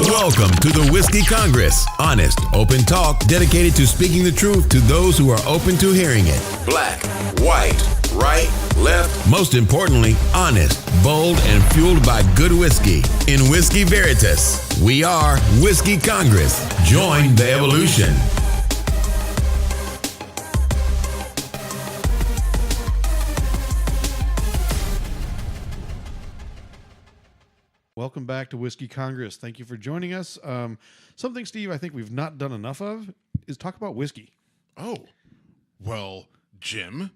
Welcome to the Whiskey Congress. Honest, open talk dedicated to speaking the truth to those who are open to hearing it. Black, white, right, left. Most importantly, honest, bold, and fueled by good whiskey. In Whiskey Veritas, we are Whiskey Congress. Join the evolution. Welcome back to Whiskey Congress. Thank you for joining us. Something, Steve, I think we've not done enough of is talk about whiskey. Oh, well, Jim,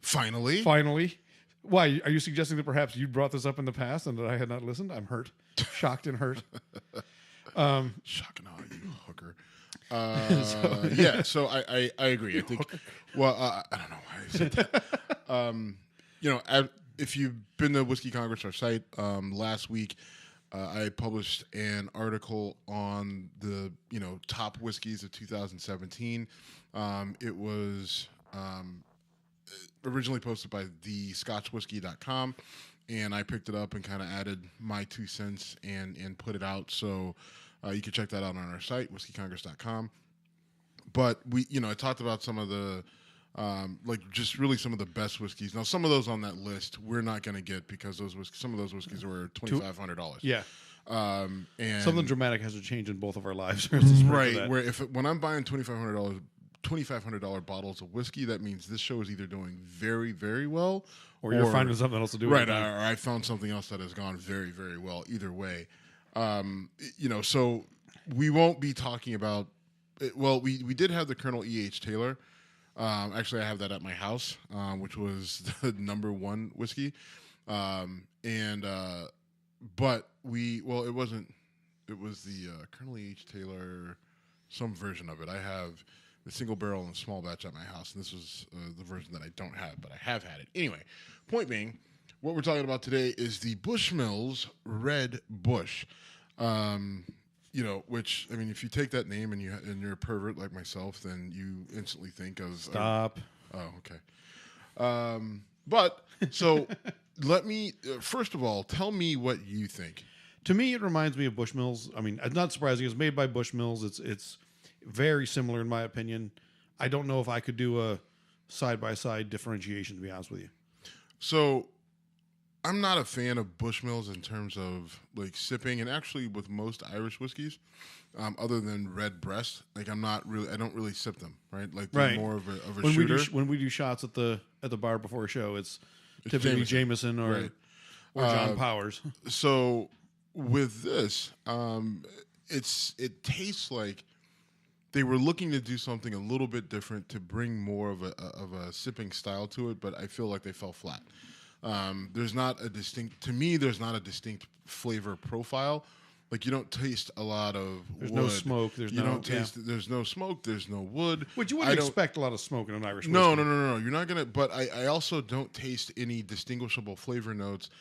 finally. Finally. Why? Are you suggesting that perhaps you brought this up in the past and that I had not listened? I'm hurt. Shocked and hurt. Shocking on you, hooker. So I agree. I think, I don't know why I said that. If you've been to Whiskey Congress, our site, last week, I published an article on the, top whiskeys of 2017. It was originally posted by thescotchwhiskey.com, and I picked it up and kind of added my 2 cents and put it out. So you can check that out on our site, whiskeycongress.com. But I talked about some of the just really some of the best whiskeys. Now, some of those on that list we're not going to get because some of those whiskeys were $2,500. Yeah. And something dramatic has to change in both of our lives. Right. When I'm buying $2,500 bottles of whiskey, that means this show is either doing very, very well, or you're finding something else to do. Right. Or I found something else that has gone very, very well. Either way, so we won't be talking about. Well, we did have the Colonel E.H. Taylor. Actually, I have that at my house, which was the number one whiskey. But it wasn't. It was the Colonel E.H. Taylor, some version of it. I have the single barrel and small batch at my house, and this was the version that I don't have, but I have had it. Anyway, point being, what we're talking about today is the Bushmills Red Bush. Which, I mean, if you take that name and you're a pervert like myself, then you instantly think of... Stop. Okay. So let me, first of all, tell me what you think. To me, it reminds me of Bushmills. I mean, it's not surprising. It's made by Bushmills. It's very similar, in my opinion. I don't know if I could do a side-by-side differentiation, to be honest with you. So... I'm not a fan of Bushmills in terms of like sipping, and actually with most Irish whiskeys, other than Red Breast, like I don't really sip them, right? Like they're more of a shooter. When we do shots at the bar before a show, it's typically Jameson or John Powers. So with this, it tastes like they were looking to do something a little bit different to bring more of a sipping style to it, but I feel like they fell flat. There's not a distinct flavor profile. Like you don't taste a lot of wood. No smoke. There's no smoke. There's no wood. Which you wouldn't expect a lot of smoke in an Irish whiskey. No. You're not gonna. But I also don't taste any distinguishable flavor notes.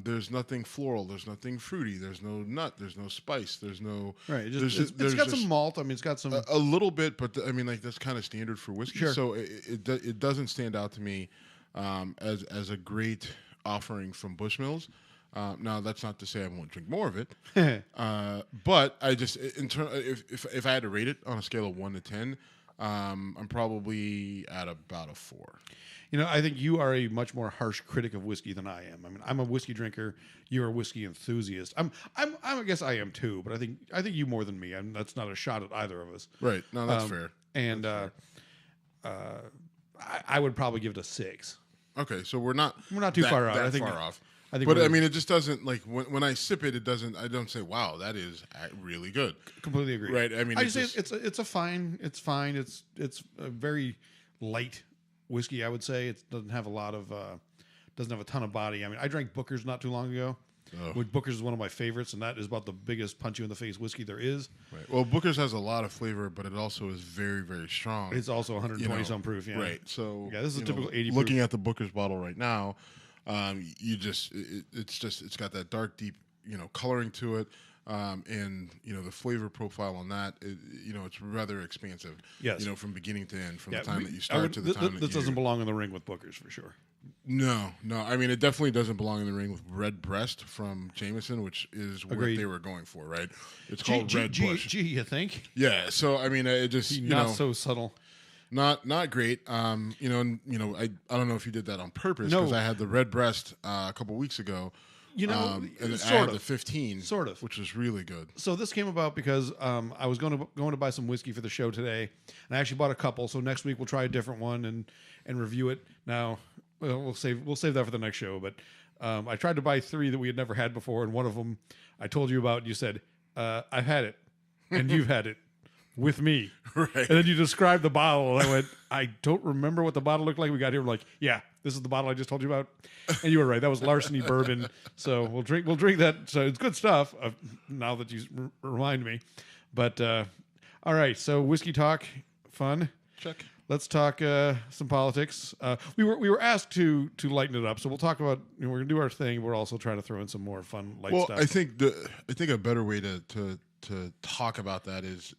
There's nothing floral. There's nothing fruity. There's no nut. There's no spice. There's no. Right. It's got some malt. I mean, it's got some a little bit, but that's kind of standard for whiskey. Sure. So it doesn't stand out to me. As a great offering from Bushmills. Now that's not to say I won't drink more of it, but I just if I had to rate it on a scale of 1 to 10, I'm probably at about a 4. I think you are a much more harsh critic of whiskey than I am. I mean, I'm a whiskey drinker. You're a whiskey enthusiast. I guess I am too, but I think you more than me. And that's not a shot at either of us. Right? No, that's fair. And I would probably give it a 6. Okay, so we're not too far out. I think far off. But I mean, it just doesn't like when I sip it. It doesn't. I don't say, "Wow, that is really good." Completely agree. Right? I mean, I say it's fine. It's fine. It's a very light whiskey. I would say it doesn't have a ton of body. I mean, I drank Booker's not too long ago. Which Booker's is one of my favorites, and that is about the biggest punch you in the face whiskey there is. Right. Well, Booker's has a lot of flavor, but it also is very, very strong. It's also 120 some proof. Yeah. Right. So this is a typical 80. Looking at the Booker's bottle right now, it's got that dark, deep, coloring to it, and the flavor profile on that, it's rather expansive. Yes. From beginning to end, from the time that you start to the time that this doesn't belong in the ring with Booker's for sure. No. I mean, it definitely doesn't belong in the ring with Red Breast from Jameson, which is what Agreed. they were going for, right? It's called Red Bush. Gee, you think? Yeah. So I mean, it just Not so subtle. not great. I don't know if you did that on purpose No. because I had the Red Breast a couple weeks ago. And I sort had of. the 15, Sort of. which was really good. So this came about because I was going to buy some whiskey for the show today, and I actually bought a couple. So next week we'll try a different one and review it. Now we'll save that for the next show. But I tried to buy 3 that we had never had before, and one of them I told you about. And you said I've had it, and you've had it with me. Right. And then you described the bottle, and I went, I don't remember what the bottle looked like. We got here, we're like, yeah, this is the bottle I just told you about. And you were right. That was Larceny bourbon. So we'll drink that. So it's good stuff. Now that you remind me. But all right. So whiskey talk, fun. Check. Let's talk some politics. We were asked to lighten it up, so we'll talk about. We're gonna do our thing. We're also trying to throw in some more fun light stuff. I think a better way to talk about that is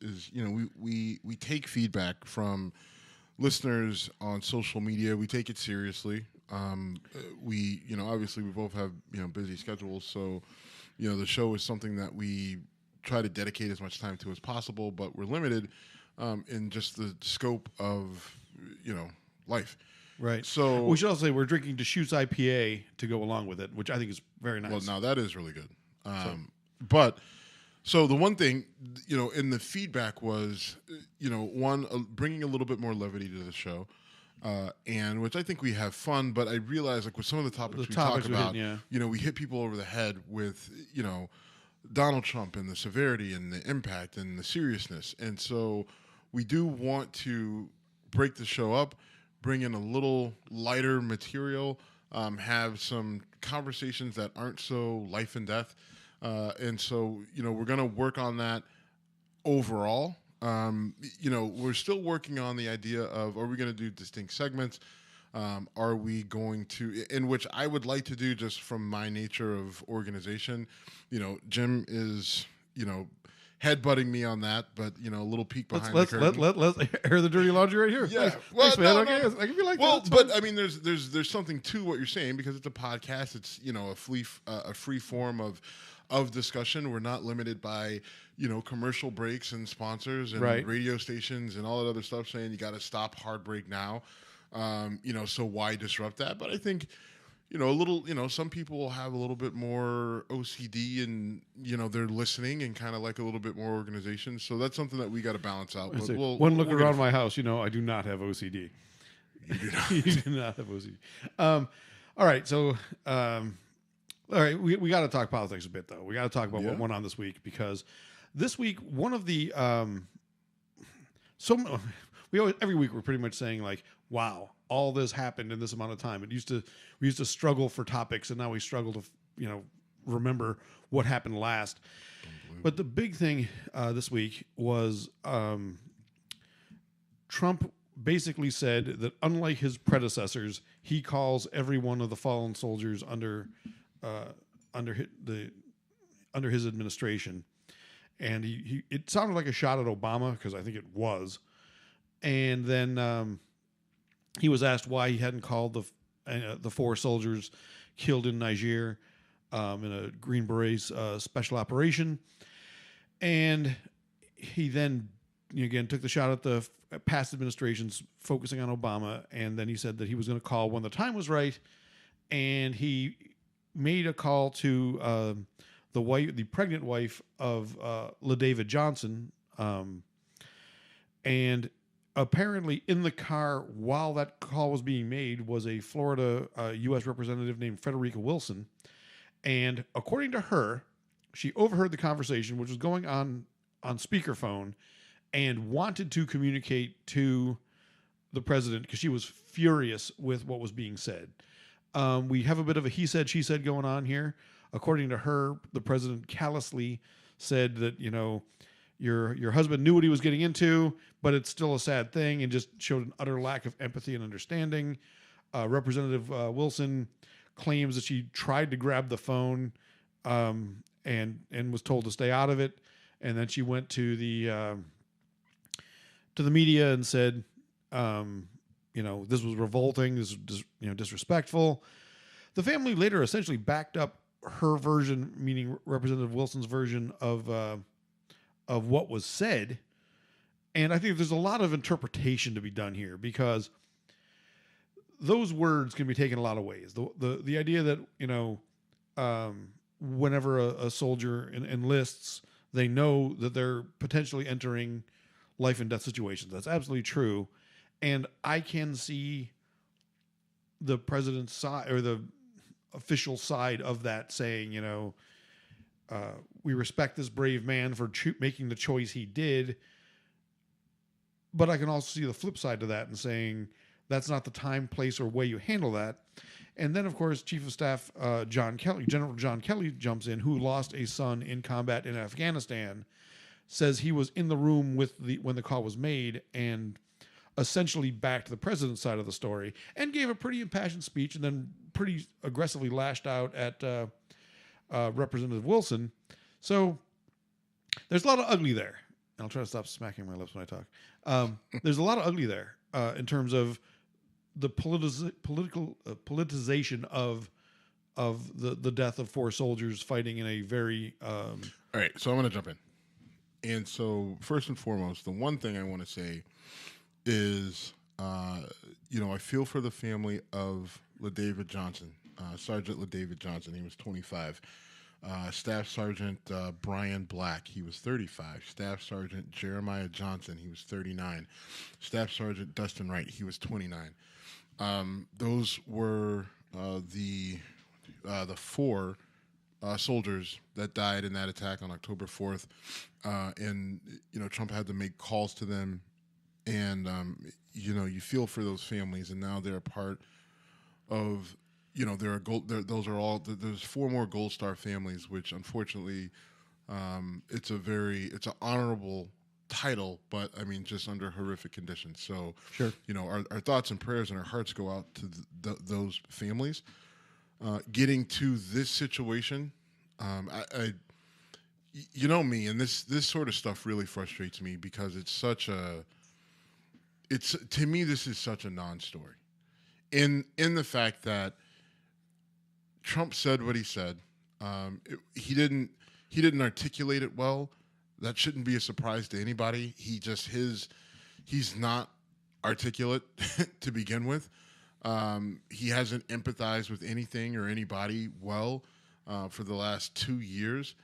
we take feedback from listeners on social media. We take it seriously. We obviously we both have busy schedules, so the show is something that we try to dedicate as much time to as possible, but we're limited in just the scope of life. Right. So we should also say we're drinking Deschutes IPA to go along with it, which I think is very nice. Well, now that is really good. But so the one thing, in the feedback was, bringing a little bit more levity to the show, and which I think we have fun. But I realize, like with some of the topics we talk about, we hit people over the head with, Donald Trump and the severity and the impact and the seriousness, and so we do want to break the show up, bring in a little lighter material, have some conversations that aren't so life and death. And so, we're going to work on that overall. We're still working on the idea of, are we going to do distinct segments? Are we going to, in which I would like to do just from my nature of organization, Jim is, headbutting me on that, but a little peek behind the curtain. Let's air the dirty laundry right here. Yeah, Thanks, well, man. no. I can be like well, that. But I mean, there's something to what you're saying because it's a podcast. It's a free form of discussion. We're not limited by commercial breaks and sponsors and radio stations and all that other stuff saying you got to stop hard break now. So why disrupt that? But I think a little, some people will have a little bit more OCD and, they're listening and kind of like a little bit more organization. So that's something that we got to balance out. But one look around my house, I do not have OCD. You do not. You do not have OCD. All right. So, all right. We got to talk politics a bit, though. We got to talk about what went on this week because this week, one of the, every week we're pretty much saying like, wow, all this happened in this amount of time. We used to struggle for topics, and now we struggle to, remember what happened last. But the big thing this week was Trump basically said that unlike his predecessors, he calls every one of the fallen soldiers under his administration, and it sounded like a shot at Obama because I think it was, and then. He was asked why he hadn't called the 4 soldiers killed in Niger in a Green Berets special operation. And he then, again, took the shot at the past administrations, focusing on Obama. And then he said that he was going to call when the time was right. And he made a call to the pregnant wife of LaDavid Johnson. And apparently in the car while that call was being made was a Florida U.S. representative named Frederika Wilson. And according to her, she overheard the conversation, which was going on speakerphone, and wanted to communicate to the president because she was furious with what was being said. We have a bit of a he said, she said going on here. According to her, the president callously said that, your husband knew what he was getting into, but it's still a sad thing, and just showed an utter lack of empathy and understanding. Representative Wilson claims that she tried to grab the phone and was told to stay out of it, and then she went to the media and said, this was revolting. This was disrespectful. The family later essentially backed up her version, meaning Representative Wilson's version of what was said. And I think there's a lot of interpretation to be done here because those words can be taken a lot of ways. The idea that, whenever a soldier enlists, they know that they're potentially entering life and death situations. That's absolutely true. And I can see the president's side or the official side of that saying, we respect this brave man for making the choice he did. But I can also see the flip side to that and saying that's not the time, place, or way you handle that. And then, of course, Chief of Staff General John Kelly jumps in, who lost a son in combat in Afghanistan, says he was in the room when the call was made and essentially backed the president's side of the story and gave a pretty impassioned speech and then pretty aggressively lashed out at Representative Wilson. So there's a lot of ugly there. I'll try to stop smacking my lips when I talk. There's a lot of ugly there in terms of the politicization of the death of 4 soldiers fighting in a very... All right, so I'm going to jump in. And so first and foremost, the one thing I want to say is, I feel for the family of LaDavid Johnson, Sergeant LaDavid Johnson. He was 25. Staff Sergeant Brian Black, he was 35. Staff Sergeant Jeremiah Johnson, he was 39. Staff Sergeant Dustin Wright, he was 29. Those were the 4 soldiers that died in that attack on October 4th. And Trump had to make calls to them. And, you feel for those families. And now they're a part of... there's 4 more Gold Star families, which unfortunately, it's an honorable title, but I mean, just under horrific conditions. So, sure. Our thoughts and prayers and our hearts go out to those families. Getting to this situation, me, and this sort of stuff really frustrates me because to me, this is such a non-story in the fact that Trump said what he said. He didn't articulate it well. That shouldn't be a surprise to anybody. He's not articulate to begin with. He hasn't empathized with anything or anybody well for the last 2 years.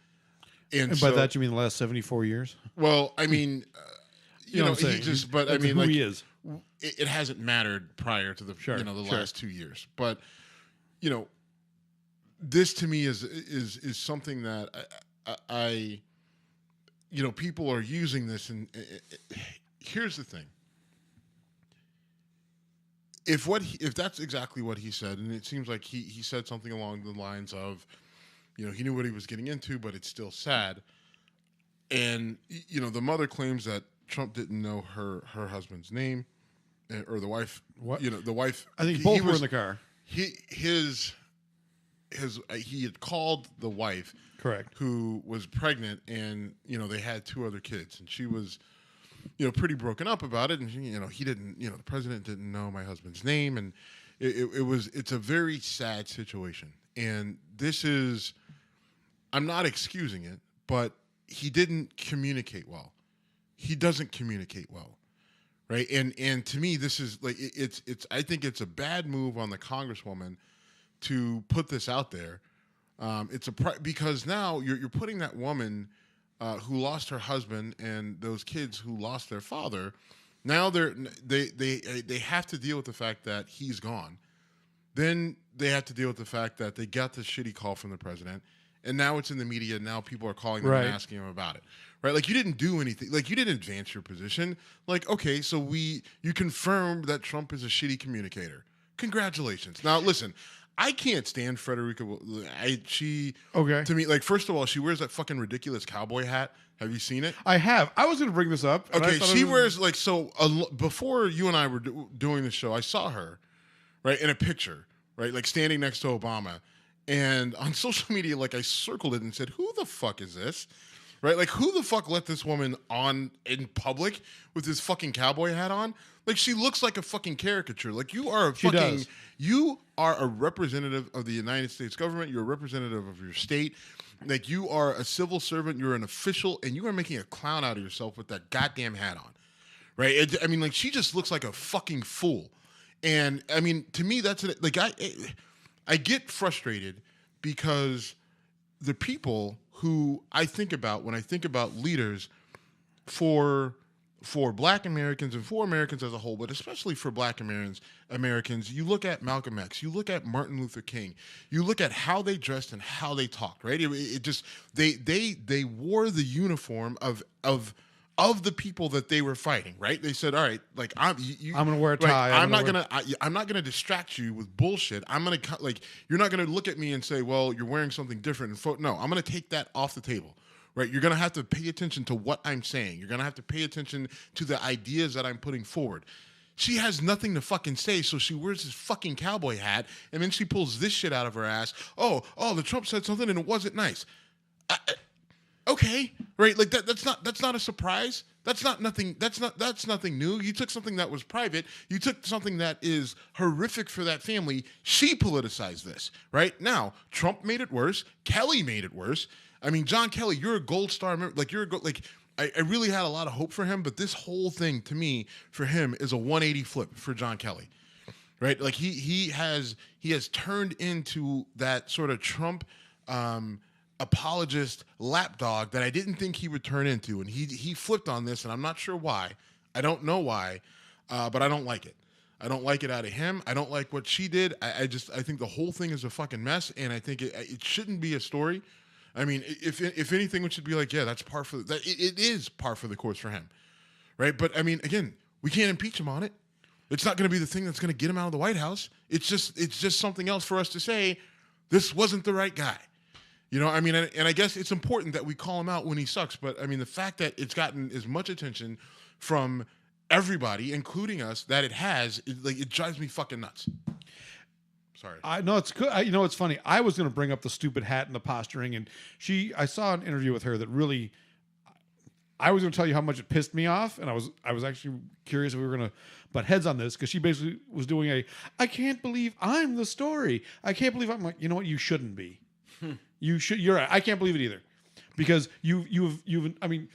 And by that you mean the last 74 years? Well, I mean, what I'm saying. Who he is. It hasn't mattered prior to the last 2 years. But this to me is something that I people are using this, and here's the thing: if that's exactly what he said, and it seems like he said something along the lines of, he knew what he was getting into, but it's still sad. And the mother claims that Trump didn't know her husband's name, or the wife. What? The wife. I think both were in the car. He had called the wife, correct, who was pregnant, and they had 2 other kids, and she was pretty broken up about it, and he didn't, the president didn't know my husband's name, and it's a very sad situation. And this is, I'm not excusing it, but he didn't communicate well. He doesn't communicate well, right? And to me, this is like it's I think it's a bad move on the Congresswoman to put this out there. Because now you're putting that woman who lost her husband and those kids who lost their father. Now they have to deal with the fact that he's gone. Then they have to deal with the fact that they got this shitty call from the president, and now it's in the media. Now people are calling them and asking him about it. Right? Like, you didn't do anything. Like, you didn't advance your position. Like, okay, so you confirmed that Trump is a shitty communicator. Congratulations. Now, listen, I can't stand Frederika. To me, like, first of all, she wears that fucking ridiculous cowboy hat. Have you seen it? I have. I was going to bring this up. Okay, she wears, like, before you and I were doing the show, I saw her, right, in a picture, right, like standing next to Obama. And on social media, like, I circled it and said, who the fuck is this? right? Like, who the fuck let this woman on in public with this fucking cowboy hat on? Like, she looks like a fucking caricature. Like, you are a representative of the United States government. You're a representative of your state. Like, you are a civil servant. You're an official, and you are making a clown out of yourself with that goddamn hat on, right? I mean, like, she just looks like a fucking fool. And I mean, to me, that's like I get frustrated because the people who I think about when I think about leaders for Black Americans and for Americans as a whole, but especially for Black Americans, you look at Malcolm X, you look at Martin Luther King, you look at how they dressed and how they talked, right? It just they wore the uniform of the people that they were fighting, right? They said, "All right, like I'm going to wear a tie. Right, I'm not gonna distract you with bullshit. I'm gonna you're not gonna look at me and say, well, you're wearing something different. No, I'm gonna take that off the table." Right, you're gonna have to pay attention to what I'm saying. You're gonna have to pay attention to the ideas that I'm putting forward. She has nothing to fucking say, so she wears this fucking cowboy hat, and then she pulls this shit out of her ass. Oh, the Trump said something and it wasn't nice. Okay, right? Like that's not a surprise. That's nothing new. You took something that was private. You took something that is horrific for that family. She politicized this, right? Now, Trump made it worse. Kelly made it worse. I mean, John Kelly, you're a gold star. Like I really had a lot of hope for him, but this whole thing to me for him is a 180 flip for John Kelly, right? Like he has turned into that sort of Trump apologist lapdog that I didn't think he would turn into, and he flipped on this, and I'm not sure why. I don't know why, but I don't like it. I don't like it out of him. I don't like what she did. I think the whole thing is a fucking mess, and I think it shouldn't be a story. I mean, if anything, it should be like, yeah, that's par for that. It is par for the course for him, right? But I mean, again, we can't impeach him on it. It's not going to be the thing that's going to get him out of the White House. It's just something else for us to say. This wasn't the right guy, you know. I mean, and I guess it's important that we call him out when he sucks. But I mean, the fact that it's gotten as much attention from everybody, including us, that it has, it drives me fucking nuts. Sorry. I know it's good. You know, it's funny. I was going to bring up the stupid hat and the posturing, and I saw an interview with her that really, I was going to tell you how much it pissed me off, and I was actually curious if we were going to butt heads on this, because she basically was doing I can't believe I'm the story. I can't believe I'm like, you know what? You shouldn't be. You're right. I can't believe it either, because you've. I mean,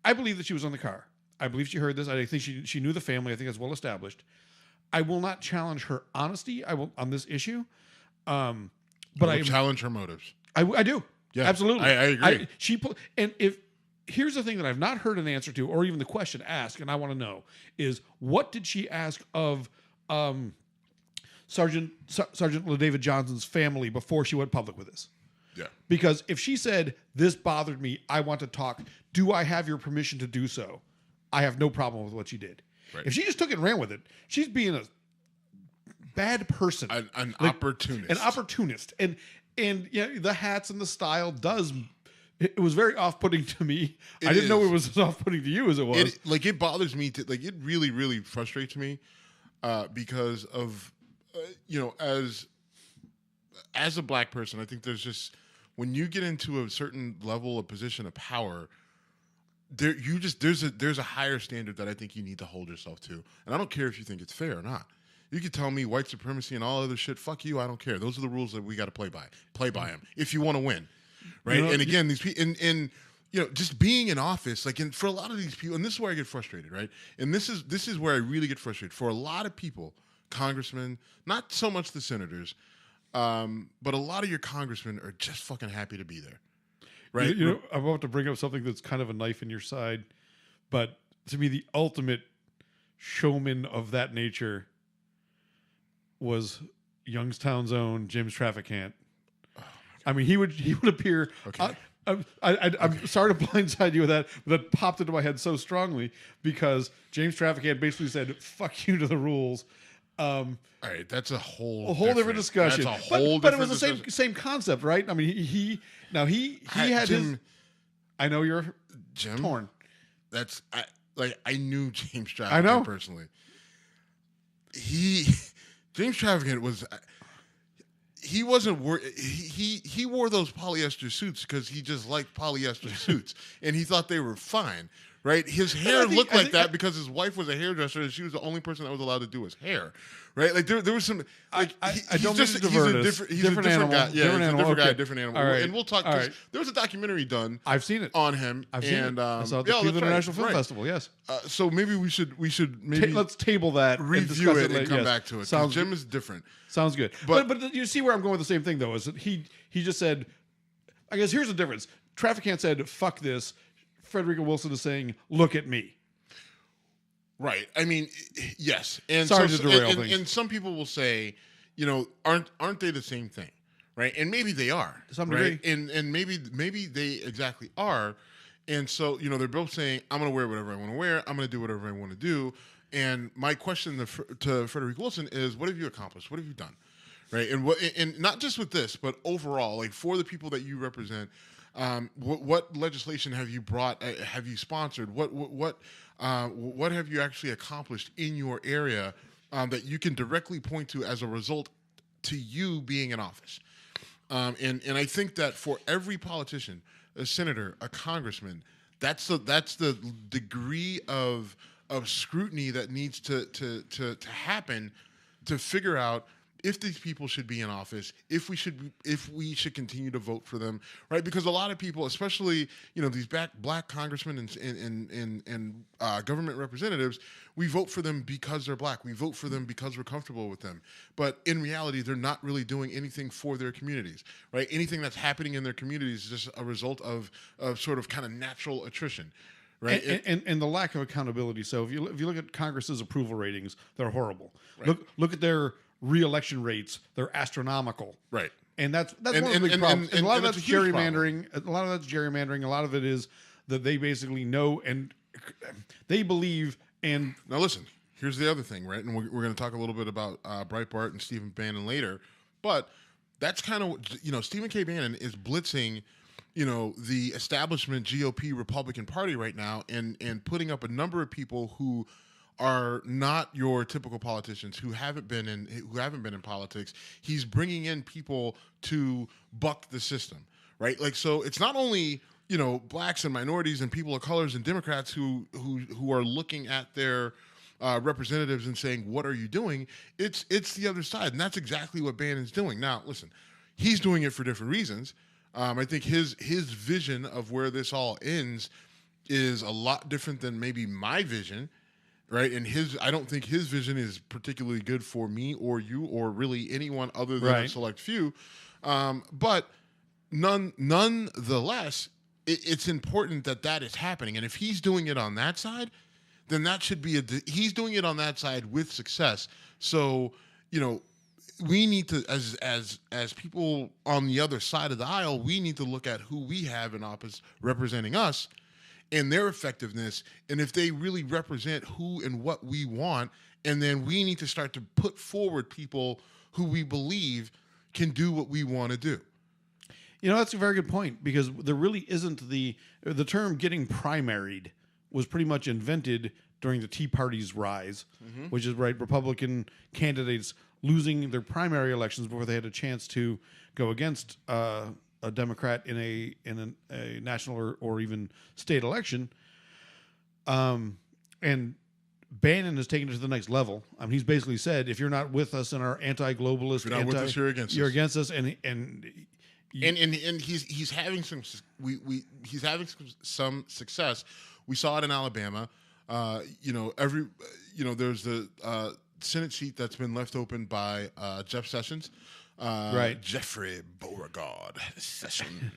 I believe that she was on the car. I believe she heard this. I think she knew the family. I think it's well established. I will not challenge her honesty. I will on this issue, but I challenge her motives. I do. Yeah, absolutely. I agree. Here's the thing that I've not heard an answer to, or even the question asked, and I want to know is, what did she ask of Sergeant LaDavid Johnson's family before she went public with this? Yeah. Because if she said, "This bothered me, I want to talk. Do I have your permission to do so?" I have no problem with what she did. Right. If she just took it and ran with it, she's being a bad person, an opportunist, and yeah, the hats and the style it was very off-putting to me. I didn't know it was as off-putting to you as it was. It bothers me it really, really frustrates me because of as a black person, I think there's just, when you get into a certain level of position of power, there's a higher standard that I think you need to hold yourself to. And I don't care if you think it's fair or not. You can tell me white supremacy and all other shit. Fuck you. I don't care. Those are the rules that we got to play by. Play by them if you want to win, right? You know, and again, these people, just being in office, for a lot of these people, and this is where I get frustrated, right? And this is where I really get frustrated. For a lot of people, congressmen, not so much the senators, but a lot of your congressmen are just fucking happy to be there. Right. I'm about to bring up something that's kind of a knife in your side, but to me, the ultimate showman of that nature was Youngstown's own Jim's Trafficant. Oh, I mean, he would appear. Okay. I'm sorry to blindside you with that, but that popped into my head so strongly because James Trafficant basically said, "Fuck you" to the rules. All right, that's a whole different discussion. That's a whole but it was the same concept, right? I mean, he had Jim, his. I know you're Jim torn. I knew James Trafficant personally. James Trafficant was. he wasn't he wore those polyester suits because he just liked polyester suits, and he thought they were fine. Right, his hair looked like that because his wife was a hairdresser, and she was the only person that was allowed to do his hair. Right, like there was some. Like, I don't mean to divert us. He's a different animal. guy. Yeah, different he's animal. a different guy, Okay. different animal. All right. And we'll talk. All right. There was a documentary done. I've seen it on him. I've seen it. I saw it at the Cleveland International Film Festival. Yes. So maybe we should maybe let's table that, review it and later. come back to it. Sounds Jim is different. Sounds good. But you see where I'm going with the same thing though. Is that he just said, I guess here's the difference. Trafficant said, "Fuck this." Frederika Wilson is saying, "Look at me." Right. I mean, yes. And sorry to derail things. And some people will say, aren't they the same thing? Right. And maybe they are. To some degree. Right? And maybe they exactly are. And so, they're both saying, I'm going to wear whatever I want to wear. I'm going to do whatever I want to do. And my question to Frederika Wilson is, what have you accomplished? What have you done? Right. And not just with this, but overall, like for the people that you represent, what legislation have you brought? Have you sponsored? What have you actually accomplished in your area that you can directly point to as a result to you being in office? And I think that for every politician, a senator, a congressman, that's the degree of scrutiny that needs to happen to figure out if these people should be in office, if we should continue to vote for them, right? Because a lot of people, especially these black congressmen and government representatives, we vote for them because they're black. We vote for them because we're comfortable with them. But in reality, they're not really doing anything for their communities, right? Anything that's happening in their communities is just a result of sort of kind of natural attrition. Right. And the lack of accountability. So if you look at Congress's approval ratings, they're horrible. Right. Look at their re-election rates; they're astronomical. Right. And that's one of the big problems. And a lot of that's gerrymandering. A lot of that's gerrymandering. A lot of it is that they basically know and they believe. And now listen, here's the other thing, right? And we're going to talk a little bit about Breitbart and Stephen Bannon later, but that's kind of Stephen K. Bannon is blitzing the establishment GOP Republican Party right now and putting up a number of people who are not your typical politicians who haven't been in politics. He's bringing in people to buck the system, right? Like, so it's not only blacks and minorities and people of colors and Democrats who are looking at their representatives and saying, "What are you doing?" It's the other side, and that's exactly what Bannon's doing. Now, listen, he's doing it for different reasons. I think his vision of where this all ends is a lot different than maybe my vision. Right, and I don't think his vision is particularly good for me or you or really anyone other than a select few. But nonetheless, it's important that is happening. And if he's doing it on that side, then that should be he's doing it on that side with success. So we need to, as people on the other side of the aisle, we need to look at who we have in office representing us and their effectiveness, and if they really represent who and what we want, and then we need to start to put forward people who we believe can do what we want to do. That's a very good point, because there really isn't the term getting primaried was pretty much invented during the Tea Party's rise, which is Republican candidates losing their primary elections before they had a chance to go against a Democrat in a national or even state election. And Bannon has taken it to the next level. I mean, he's basically said, if you're not with us in our anti-globalist, if you're not with us, you're against us. You're against us, and he's having some success. We saw it in Alabama. There's the Senate seat that's been left open by Jeff Sessions. Jeffrey Beauregard Sessions.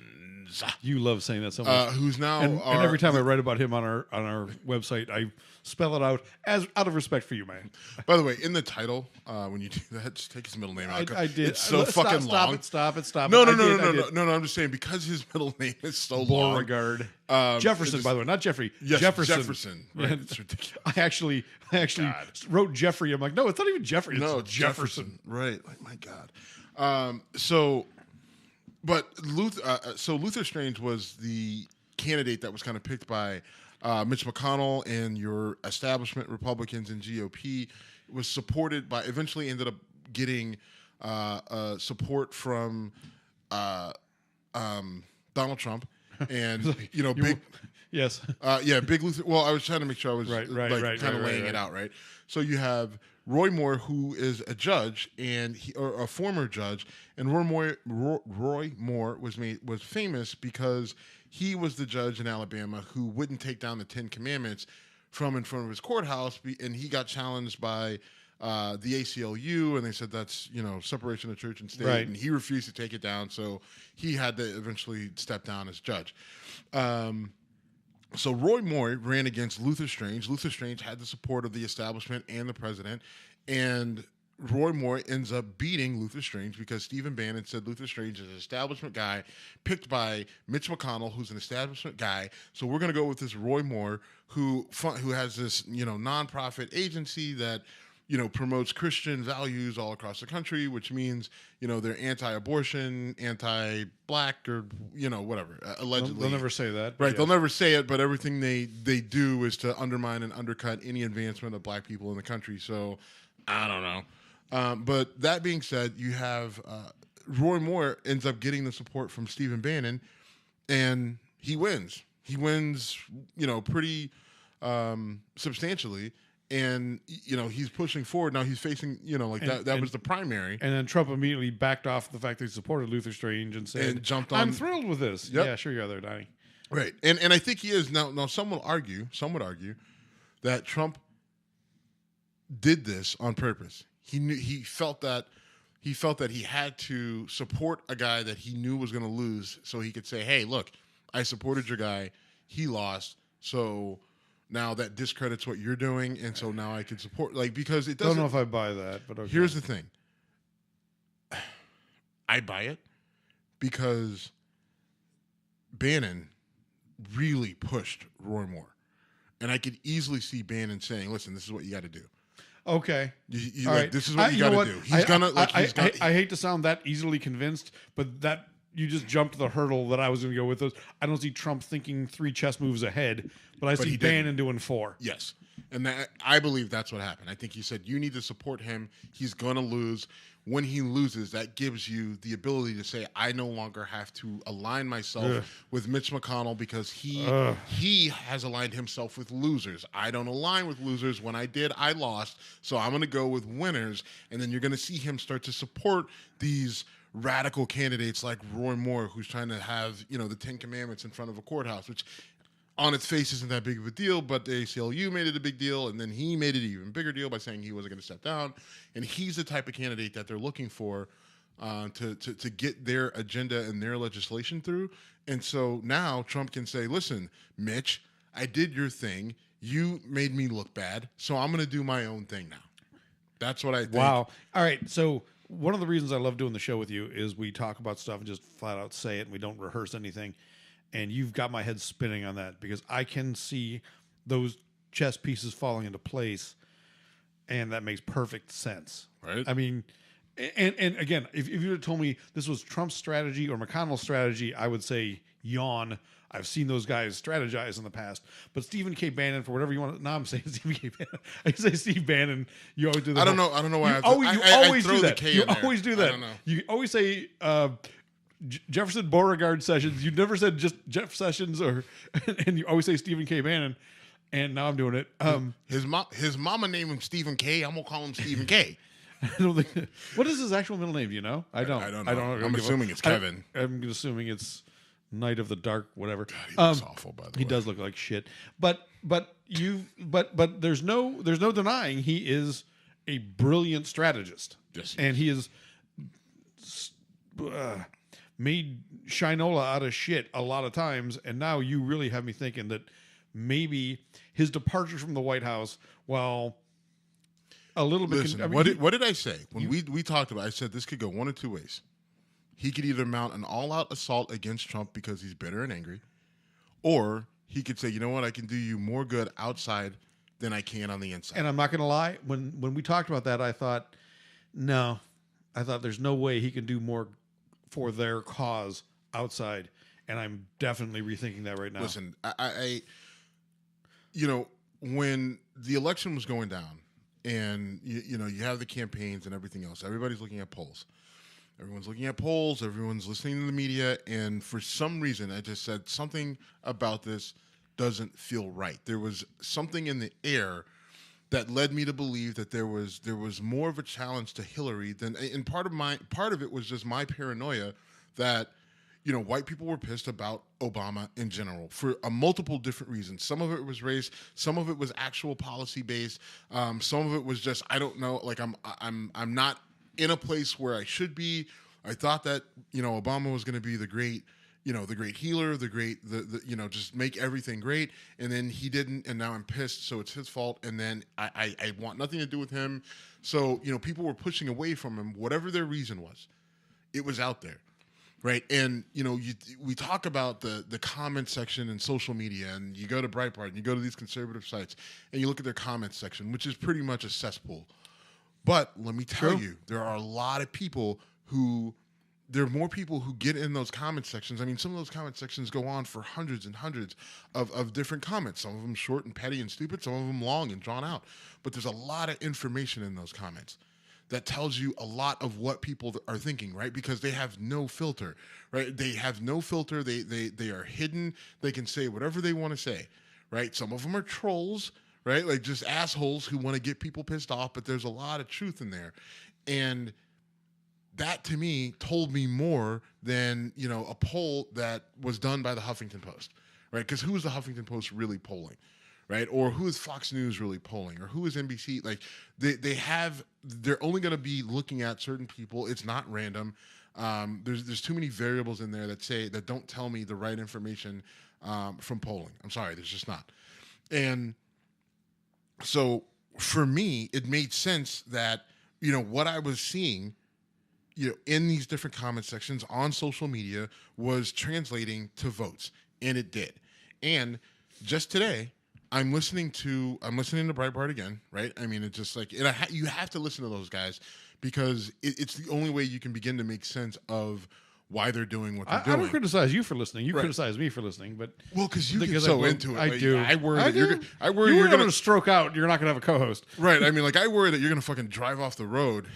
You love saying that so much. Who's now and every time I write about him on our website, I spell it out out of respect for you, man. By the way, in the title, when you do that, just take his middle name out. I did. It's so fucking long. Stop it. No. I'm just saying because his middle name is so long. Beauregard. Jefferson, by the way, not Jeffrey. Yes, Jefferson. Right. It's ridiculous. I actually wrote Jeffrey. I'm like, no, it's not even Jeffrey. No, it's Jefferson. Right. Like, my God. Luther Strange was the candidate that was kind of picked by Mitch McConnell and your establishment Republicans and GOP. Was supported by, eventually ended up getting support from Donald Trump, and big. Yes. Big Luther. Well, I was trying to make sure I was Right, kind of laying it out right. So you have Roy Moore, who is a judge or a former judge, and Roy Moore was famous because he was the judge in Alabama who wouldn't take down the 10 Commandments from in front of his courthouse, and he got challenged by the ACLU, and they said that's separation of church and state, right. and he refused to take it down, so he had to eventually step down as judge. So Roy Moore ran against Luther Strange. Luther Strange had the support of the establishment and the president, and Roy Moore ends up beating Luther Strange because Stephen Bannon said Luther Strange is an establishment guy picked by Mitch McConnell, who's an establishment guy. So we're going to go with this Roy Moore who has this nonprofit agency that promotes Christian values all across the country, which means, they're anti-abortion, anti-black, or, whatever, allegedly. They'll never say that. Right, yes. They'll never say it, but everything they do is to undermine and undercut any advancement of black people in the country. So, I don't know. But that being said, you have Roy Moore ends up getting the support from Stephen Bannon, and he wins. He wins, pretty substantially. And he's pushing forward now. He's facing that was the primary, and then Trump immediately backed off the fact that he supported Luther Strange and said, jumped on. "I'm thrilled with this." Yep. Yeah, sure you are there, Donnie. Right, and I think he is now. Now some would argue that Trump did this on purpose. He felt that he had to support a guy that he knew was going to lose, so he could say, "Hey, look, I supported your guy. He lost, so." Now that discredits what you're doing, and so now I can support because it doesn't. Don't know if I buy that, but okay. Here's the thing. I buy it because Bannon really pushed Roy Moore, and I could easily see Bannon saying, "Listen, this is what you got to do." Okay. All right. This is what you got to do. He's gonna. I hate to sound that easily convinced, but that. You just jumped the hurdle that I was going to go with those. I don't see Trump thinking 3 chess moves ahead, but I see Bannon doing 4. Yes. And I believe that's what happened. I think he said, you need to support him. He's going to lose. When he loses, that gives you the ability to say, I no longer have to align myself with Mitch McConnell because he has aligned himself with losers. I don't align with losers. When I did, I lost. So I'm going to go with winners. And then you're going to see him start to support these radical candidates like Roy Moore, who's trying to have, the 10 Commandments in front of a courthouse, which on its face isn't that big of a deal, but the ACLU made it a big deal, and then he made it an even bigger deal by saying he wasn't going to step down. And he's the type of candidate that they're looking for to get their agenda and their legislation through. And so now Trump can say, listen, Mitch, I did your thing. You made me look bad, so I'm going to do my own thing now. That's what I think. Wow. All right, so one of the reasons I love doing the show with you is we talk about stuff and just flat out say it, and we don't rehearse anything. And you've got my head spinning on that because I can see those chess pieces falling into place, and that makes perfect sense. Right. I mean, and again, if you had told me this was Trump's strategy or McConnell's strategy, I would say yawn. I've seen those guys strategize in the past. But Stephen K. Bannon, for whatever you want. Now I'm saying Stephen K. Bannon. I say Steve Bannon. You always do that. I don't know why. You always do that. You always always do that. I don't know. You always say Jefferson Beauregard Sessions. You never said just Jeff Sessions, and you always say Stephen K. Bannon. And now I'm doing it. His mama named him Stephen K. I'm gonna call him Stephen K. I don't think. What is his actual middle name? Do you know? I don't. I don't know. I'm assuming it's Kevin. I'm assuming it's Night of the Dark, whatever. God, he looks awful, by the way. He does look like shit. But there's no denying he is a brilliant strategist. Yes, and he is made Shinola out of shit a lot of times. And now you really have me thinking that maybe his departure from the White House, while a little bit. Listen, what did I say when we talked about it? I said this could go one of two ways. He could either mount an all-out assault against Trump because he's bitter and angry, or he could say, you know what, I can do you more good outside than I can on the inside. And I'm not going to lie, when we talked about that, I thought there's no way he can do more for their cause outside, and I'm definitely rethinking that right now. Listen, I when the election was going down, and you know, you have the campaigns and everything else. Everybody's looking at polls. Everyone's looking at polls. Everyone's listening to the media. And for some reason, I just said something about this doesn't feel right. There was something in the air that led me to believe that there was more of a challenge to Hillary than, and part of it was just my paranoia that, you know, white people were pissed about Obama in general for a multiple different reasons. Some of it was race, some of it was actual policy based, some of it was just, I don't know, like I'm not in a place where I should be. I thought that, you know, Obama was going to be the great healer, the you know, just make everything great. And then he didn't, and now I'm pissed, so it's his fault. And then I want nothing to do with him. So, you know, people were pushing away from him, whatever their reason was. It was out there, right? And, you know, we talk about the comment section in social media, and you go to Breitbart, and you go to these conservative sites, and you look at their comment section, which is pretty much a cesspool. But let me tell you, there are a lot of people there are more people who get in those comment sections. I mean, some of those comment sections go on for hundreds and hundreds of different comments. Some of them short and petty and stupid, some of them long and drawn out. But there's a lot of information in those comments that tells you a lot of what people are thinking, right? Because they have no filter, right? They have no filter. They are hidden. They can say whatever they want to say, right? Some of them are trolls, right? Like just assholes who want to get people pissed off, but there's a lot of truth in there. And that to me told me more than, you know, a poll that was done by the Huffington Post, right? Because who is the Huffington Post really polling, right? Or who is Fox News really polling? Or who is NBC? Like they're only going to be looking at certain people. It's not random. There's too many variables in there that don't tell me the right information from polling. I'm sorry, there's just not. And so for me, it made sense that, you know, what I was seeing, you know, in these different comment sections on social media was translating to votes, and it did. And just today, I'm listening to Breitbart again, right? I mean, it's just like, and you have to listen to those guys because it's the only way you can begin to make sense of why they're doing what they're doing. I don't criticize you for listening. You criticize me for listening, but because you get so into it. I do. I worry that you're going to stroke out. You're not going to have a co-host, right? I mean, like I worry that you're going to fucking drive off the road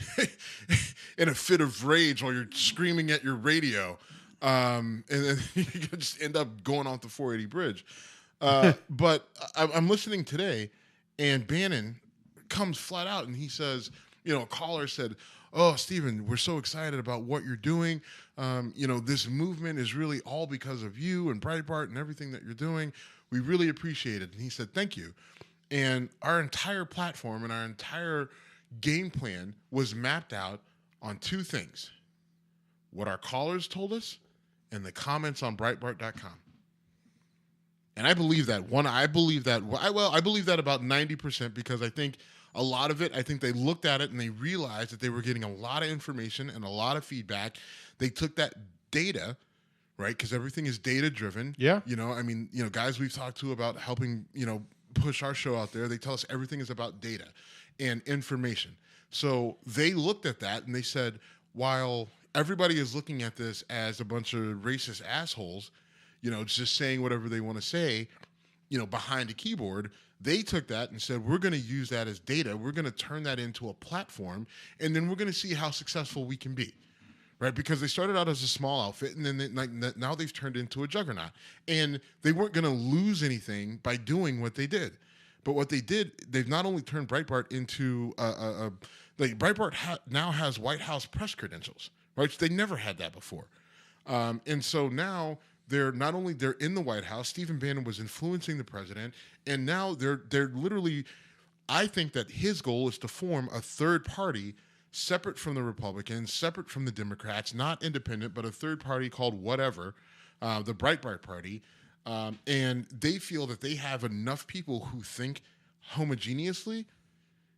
in a fit of rage while you're screaming at your radio, and then you could just end up going off the 480 bridge. But I'm listening today, and Bannon comes flat out and he says, you know, a caller said, "Oh, Stephen, we're so excited about what you're doing. You know, this movement is really all because of you and Breitbart and everything that you're doing. We really appreciate it." And he said, "Thank you." And our entire platform and our entire game plan was mapped out on two things: what our callers told us and the comments on Breitbart.com. And I believe that. I believe that about 90% because I think a lot of it, I think they looked at it and they realized that they were getting a lot of information and a lot of feedback. They took that data, right? Because everything is data driven. Yeah. You know, I mean, you know, guys we've talked to about helping, you know, push our show out there, they tell us everything is about data and information. So they looked at that and they said, while everybody is looking at this as a bunch of racist assholes, you know, just saying whatever they want to say, you know, behind a keyboard, they took that and said, we're going to use that as data. We're going to turn that into a platform, and then we're going to see how successful we can be, right? Because they started out as a small outfit, and then now they've turned into a juggernaut. And they weren't going to lose anything by doing what they did. But what they did, they've not only turned Breitbart into Breitbart now has White House press credentials, right? They never had that before. And so now they're in the White House. Stephen Bannon was influencing the president, and now they're literally. I think that his goal is to form a third party separate from the Republicans, separate from the Democrats, not independent, but a third party called whatever, the Breitbart Party, and they feel that they have enough people who think homogeneously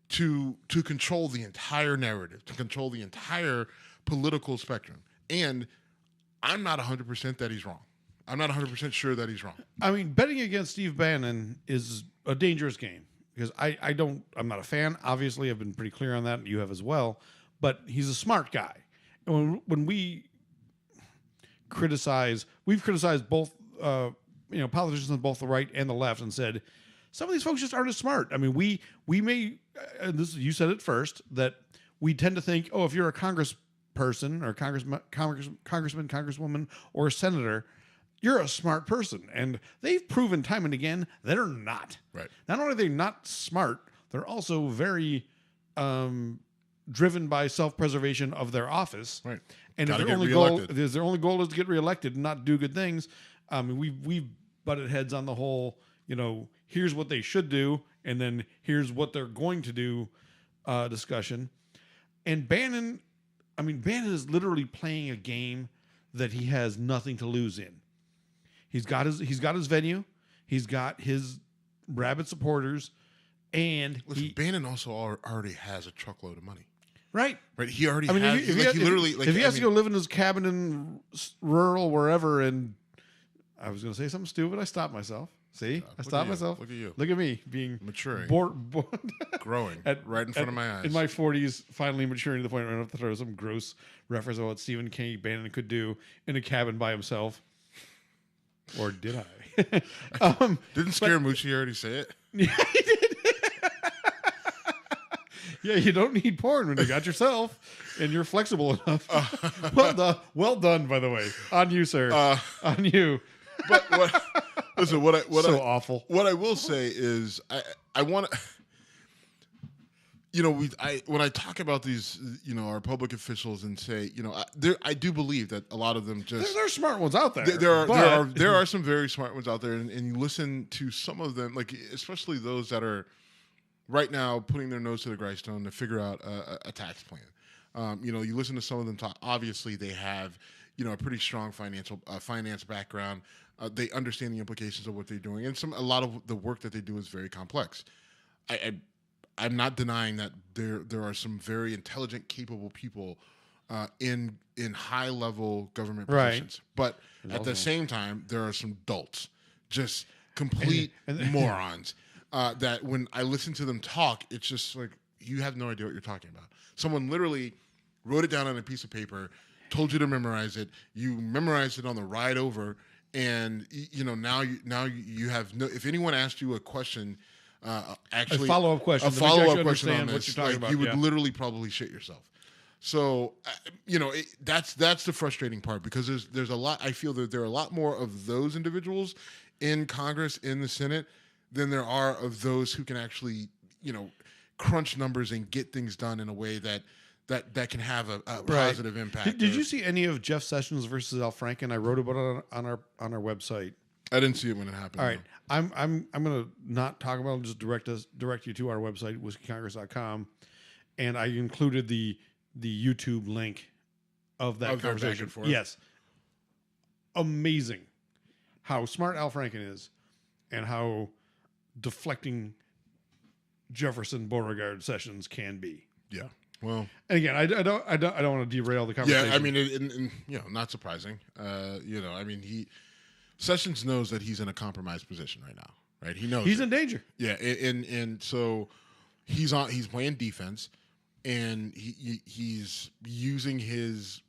to control the entire narrative, to control the entire political spectrum. And I'm not 100% that he's wrong. I'm not 100% sure that he's wrong. I mean, betting against Steve Bannon is a dangerous game because I'm not a fan. Obviously, I've been pretty clear on that, and you have as well. But he's a smart guy. And when we've criticized both, politicians on both the right and the left, and said some of these folks just aren't as smart. I mean, we may and this you said it first, that we tend to think, oh, if you're a congressperson or congressman, congresswoman, or a senator, you're a smart person. And they've proven time and again that they're not. Right. Not only are they not smart, they're also very driven by self-preservation of their office. Right. And if their only goal is to get reelected and not do good things, we've butted heads on the whole, here's what they should do, and then here's what they're going to do discussion. And Bannon is literally playing a game that he has nothing to lose in. He's got his venue, he's got his rabid supporters, and Bannon also already has a truckload of money. Right. He already has. If he has to go live in his cabin in rural wherever, and I was going to say something stupid, I stopped myself. See, I stopped myself. Look at you. Look at me being maturing, growing right in front of my eyes. In my 40s, finally maturing to the point where I don't have to throw some gross reference on what Stephen King Bannon could do in a cabin by himself. Or did I? Didn't Scaramucci already say it? Yeah, he did. Yeah, you don't need porn when you got yourself, and you're flexible enough. Well done, by the way, on you, sir. On you. But awful. What I will say is, I want to. When I talk about these, our public officials and say, I do believe that a lot of them just there's smart ones out there. There are some very smart ones out there, and you listen to some of them, like especially those that are right now putting their nose to the grindstone to figure out a tax plan. You listen to some of them talk. Obviously, they have a pretty strong finance background. They understand the implications of what they're doing, and a lot of the work that they do is very complex. I'm not denying that there are some very intelligent, capable people in high level government positions, but at the same time, there are some dolts, just complete morons. That when I listen to them talk, it's just like you have no idea what you're talking about. Someone literally wrote it down on a piece of paper, told you to memorize it. You memorized it on the ride over, and now you have no. If anyone asked you a question. Actually, a follow-up question on this, you would literally probably shit yourself. So, that's the frustrating part, because there's a lot. I feel that there are a lot more of those individuals in Congress, in the Senate, than there are of those who can actually, crunch numbers and get things done in a way that can have a positive impact. Did you see any of Jeff Sessions versus Al Franken? I wrote about it on our website. I didn't see it when it happened. All right. I'm going to not talk about it, just direct you to our website, whiskeycongress.com. And I included the YouTube link of that conversation. Yes. Amazing how smart Al Franken is and how deflecting Jefferson Beauregard Sessions can be. Yeah. Well, and again, I don't want to derail the conversation. Yeah, I mean, not surprising. Sessions knows that he's in a compromised position right now, right? He knows he's in danger. Yeah, and so he's playing defense, and he's using his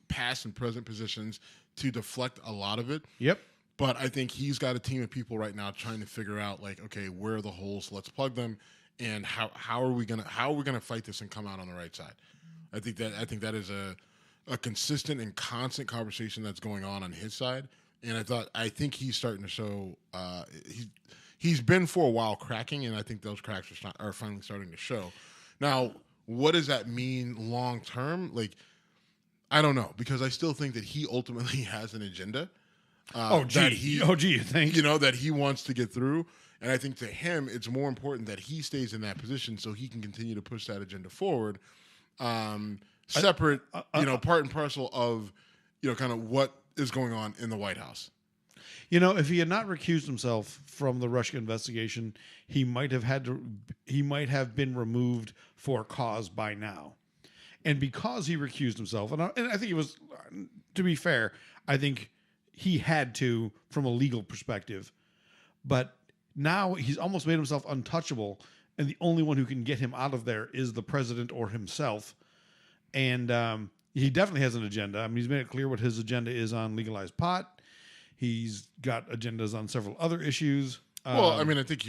past and present positions to deflect a lot of it. Yep. But I think he's got a team of people right now trying to figure out, like, okay, where are the holes? Let's plug them, and how are we gonna fight this and come out on the right side? I think that is a consistent and constant conversation that's going on his side. And I think he's starting to show. He's been for a while cracking, and I think those cracks are finally starting to show. Now, what does that mean long term? Like, I don't know, because I still think that he ultimately has an agenda. You think? That he wants to get through, and I think to him it's more important that he stays in that position so he can continue to push that agenda forward. Separate, part and parcel of, kind of what is going on in the White House. If he had not recused himself from the Russia investigation, he might have been removed for cause by now. And because he recused himself, and I think it was, to be fair, I think he had to from a legal perspective, but now he's almost made himself untouchable, and the only one who can get him out of there is the president or himself. And he definitely has an agenda. I mean, he's made it clear what his agenda is on legalized pot. He's got agendas on several other issues. Well, I mean, I think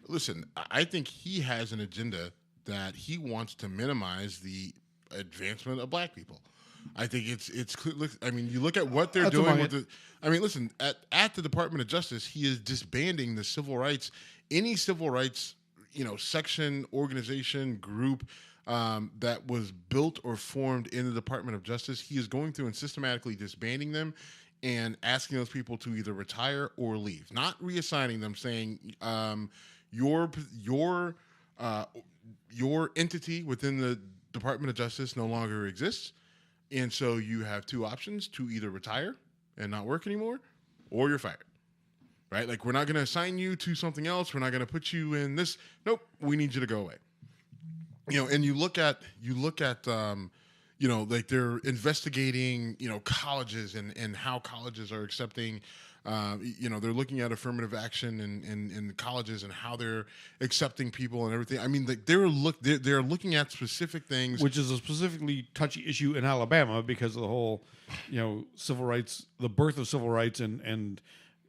Listen, I think he has an agenda that he wants to minimize the advancement of black people. I think it's clear. Look, I mean, you look at what they're doing with the. I mean, listen, at the Department of Justice, he is disbanding the civil rights, any civil rights, section, organization, group that was built or formed in the Department of Justice. He is going through and systematically disbanding them and asking those people to either retire or leave, not reassigning them, saying your entity within the Department of Justice no longer exists. And so you have two options: to either retire and not work anymore, or you're fired. Right? Like, we're not going to assign you to something else. We're not going to put you in this. Nope. We need you to go away. And you look at like they're investigating, colleges and how colleges are accepting. They're looking at affirmative action in colleges and how they're accepting people and everything. I mean, like they're looking at specific things, which is a specifically touchy issue in Alabama because of the whole, civil rights, the birth of civil rights, and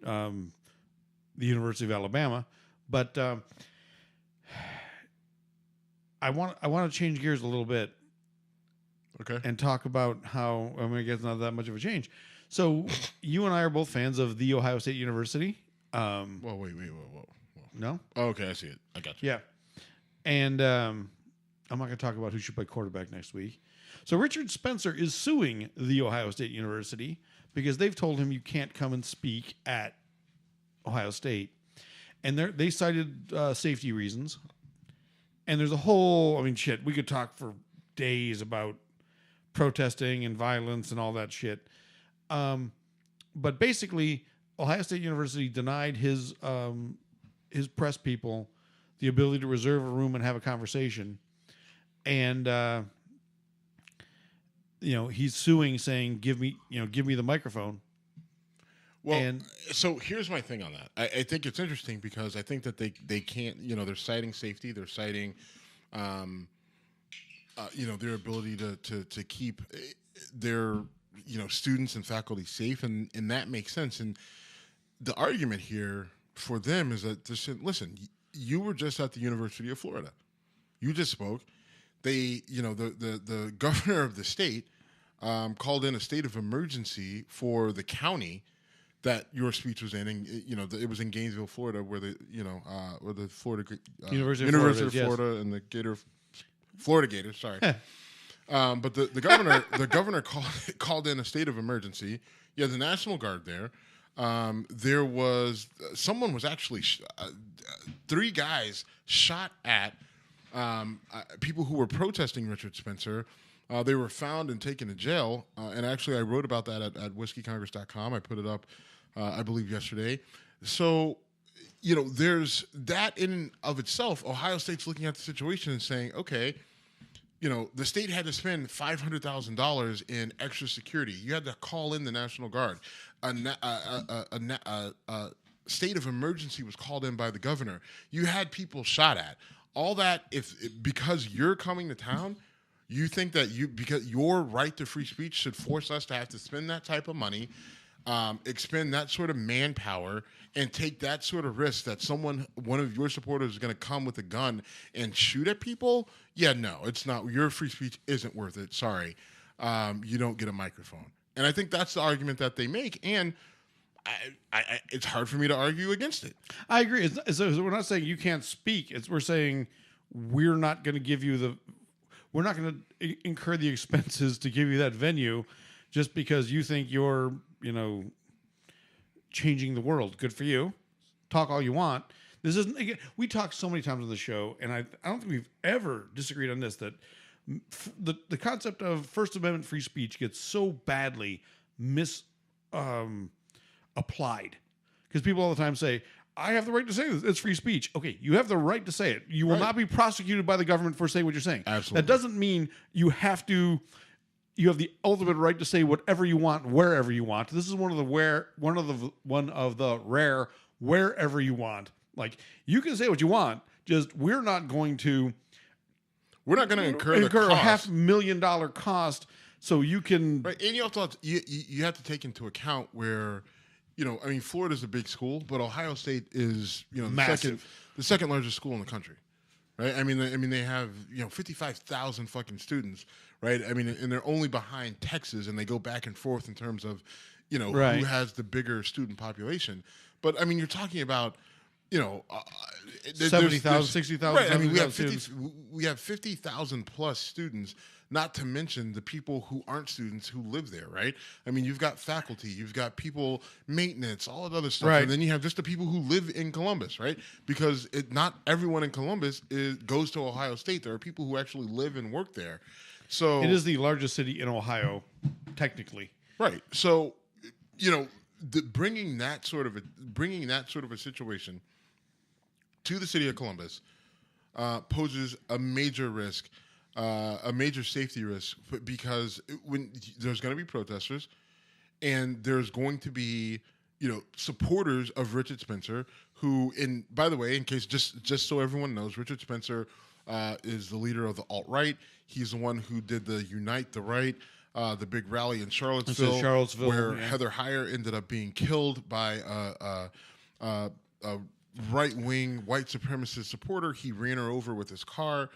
the University of Alabama. But I want to change gears a little bit, okay, and talk about how I guess not that much of a change. So you and I are both fans of The Ohio State University. Whoa. No? Oh, okay, I see it. I got you. Yeah. And I'm not going to talk about who should play quarterback next week. So Richard Spencer is suing The Ohio State University because they've told him you can't come and speak at Ohio State. And they cited safety reasons. And there's a whole, we could talk for days about protesting and violence and all that shit. But basically, Ohio State University denied his press people the ability to reserve a room and have a conversation, and he's suing, saying, "Give me the microphone." Well, so here's my thing on that. I think it's interesting because I think that they can't. They're citing safety. They're citing, their ability to keep their students and faculty safe, and that makes sense. And the argument here for them is that, listen, you were just at the University of Florida. You just spoke. They, the governor of the state called in a state of emergency for the county that your speech was in, and it was in Gainesville, Florida, where the Florida University of Florida and the Florida Gators. Sorry. But the governor called in a state of emergency. You had the National Guard there. There was someone was actually 3 guys shot at people who were protesting Richard Spencer. They were found and taken to jail. And actually, I wrote about that at whiskeycongress.com. I put it up, I believe, yesterday. So, there's that in and of itself. Ohio State's looking at the situation and saying, okay, the state had to spend $500,000 in extra security. You had to call in the National Guard. A state of emergency was called in by the governor. You had people shot at. All that, because you're coming to town, you think that because your right to free speech should force us to have to spend that type of money, expend that sort of manpower, and take that sort of risk that one of your supporters is going to come with a gun and shoot at people? Yeah, no, it's not. Your free speech isn't worth it. Sorry. You don't get a microphone. And I think that's the argument that they make. And it's hard for me to argue against it. I agree. So we're not saying you can't speak. We're saying we're not going to give you we're not going to incur the expenses to give you that venue just because you think you're, changing the world. Good for you. Talk all you want. This isn't. Again, we talk so many times on the show, and I don't think we've ever disagreed on this, that the concept of First Amendment free speech gets so badly applied because people all the time say, I have the right to say this. It's free speech. Okay, you have the right to say it. You will not be prosecuted by the government for saying what you're saying. Absolutely. That doesn't mean you have the ultimate right to say whatever you want, wherever you want. This is one of the rare wherever you want. Like, you can say what you want, just we're not going to incur the a cost. $500,000 cost so you can. Right, and you have to take into account where, I mean, Florida's a big school, but Ohio State is, Massive. the second largest school in the country, right? I mean, they have 55,000 fucking students, right? I mean, and they're only behind Texas, and they go back and forth in terms of, Right. who has the bigger student population. But I mean, you're talking about, 70,000, 60,000. Right. I mean, we have 50,000 plus students. Not to mention the people who aren't students who live there, right? I mean, you've got faculty, you've got people, maintenance, all that other stuff, Right. and then you have just the people who live in Columbus, right? Because not everyone in Columbus goes to Ohio State. There are people who actually live and work there. So It is the largest city in Ohio, technically. right. So bringing that sort of a situation to the city of Columbus poses a major risk. A major safety risk because when there's going to be protesters and there's going to be supporters of Richard Spencer who, by the way, in case just so everyone knows, Richard Spencer is the leader of the alt-right. He's the one who did the Unite the Right, the big rally in Charlottesville, where Heather Heyer ended up being killed by a right-wing white supremacist supporter. He ran her over with his car.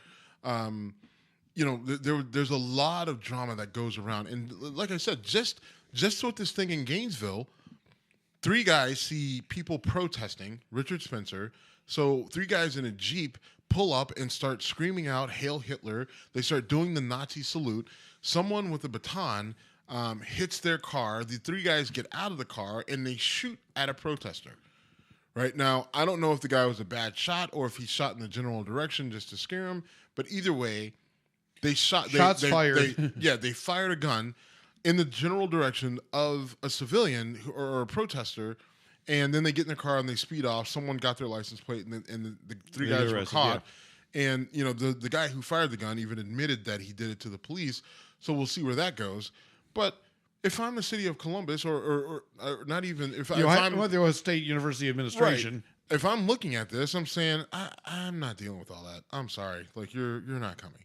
There's a lot of drama that goes around. And like I said, just with this thing in Gainesville, 3 guys see people protesting Richard Spencer. So 3 guys in a Jeep pull up and start screaming out, "Hail Hitler." They start doing the Nazi salute. Someone with a baton hits their car. The 3 guys get out of the car and they shoot at a protester. Right now, I don't know if the guy was a bad shot or if he shot in the general direction just to scare him. But either way, they shot. Shots fired. They fired a gun in the general direction of a civilian or a protester, and then they get in their car and they speed off. Someone got their license plate, and the 3 guys were caught. Yeah. And the guy who fired the gun even admitted that he did it to the police. So we'll see where that goes. But if I'm the city of Columbus, or not even if I'm the Ohio State University Administration. Right. If I'm looking at this, I'm saying I'm not dealing with all that. I'm sorry. Like you're not coming,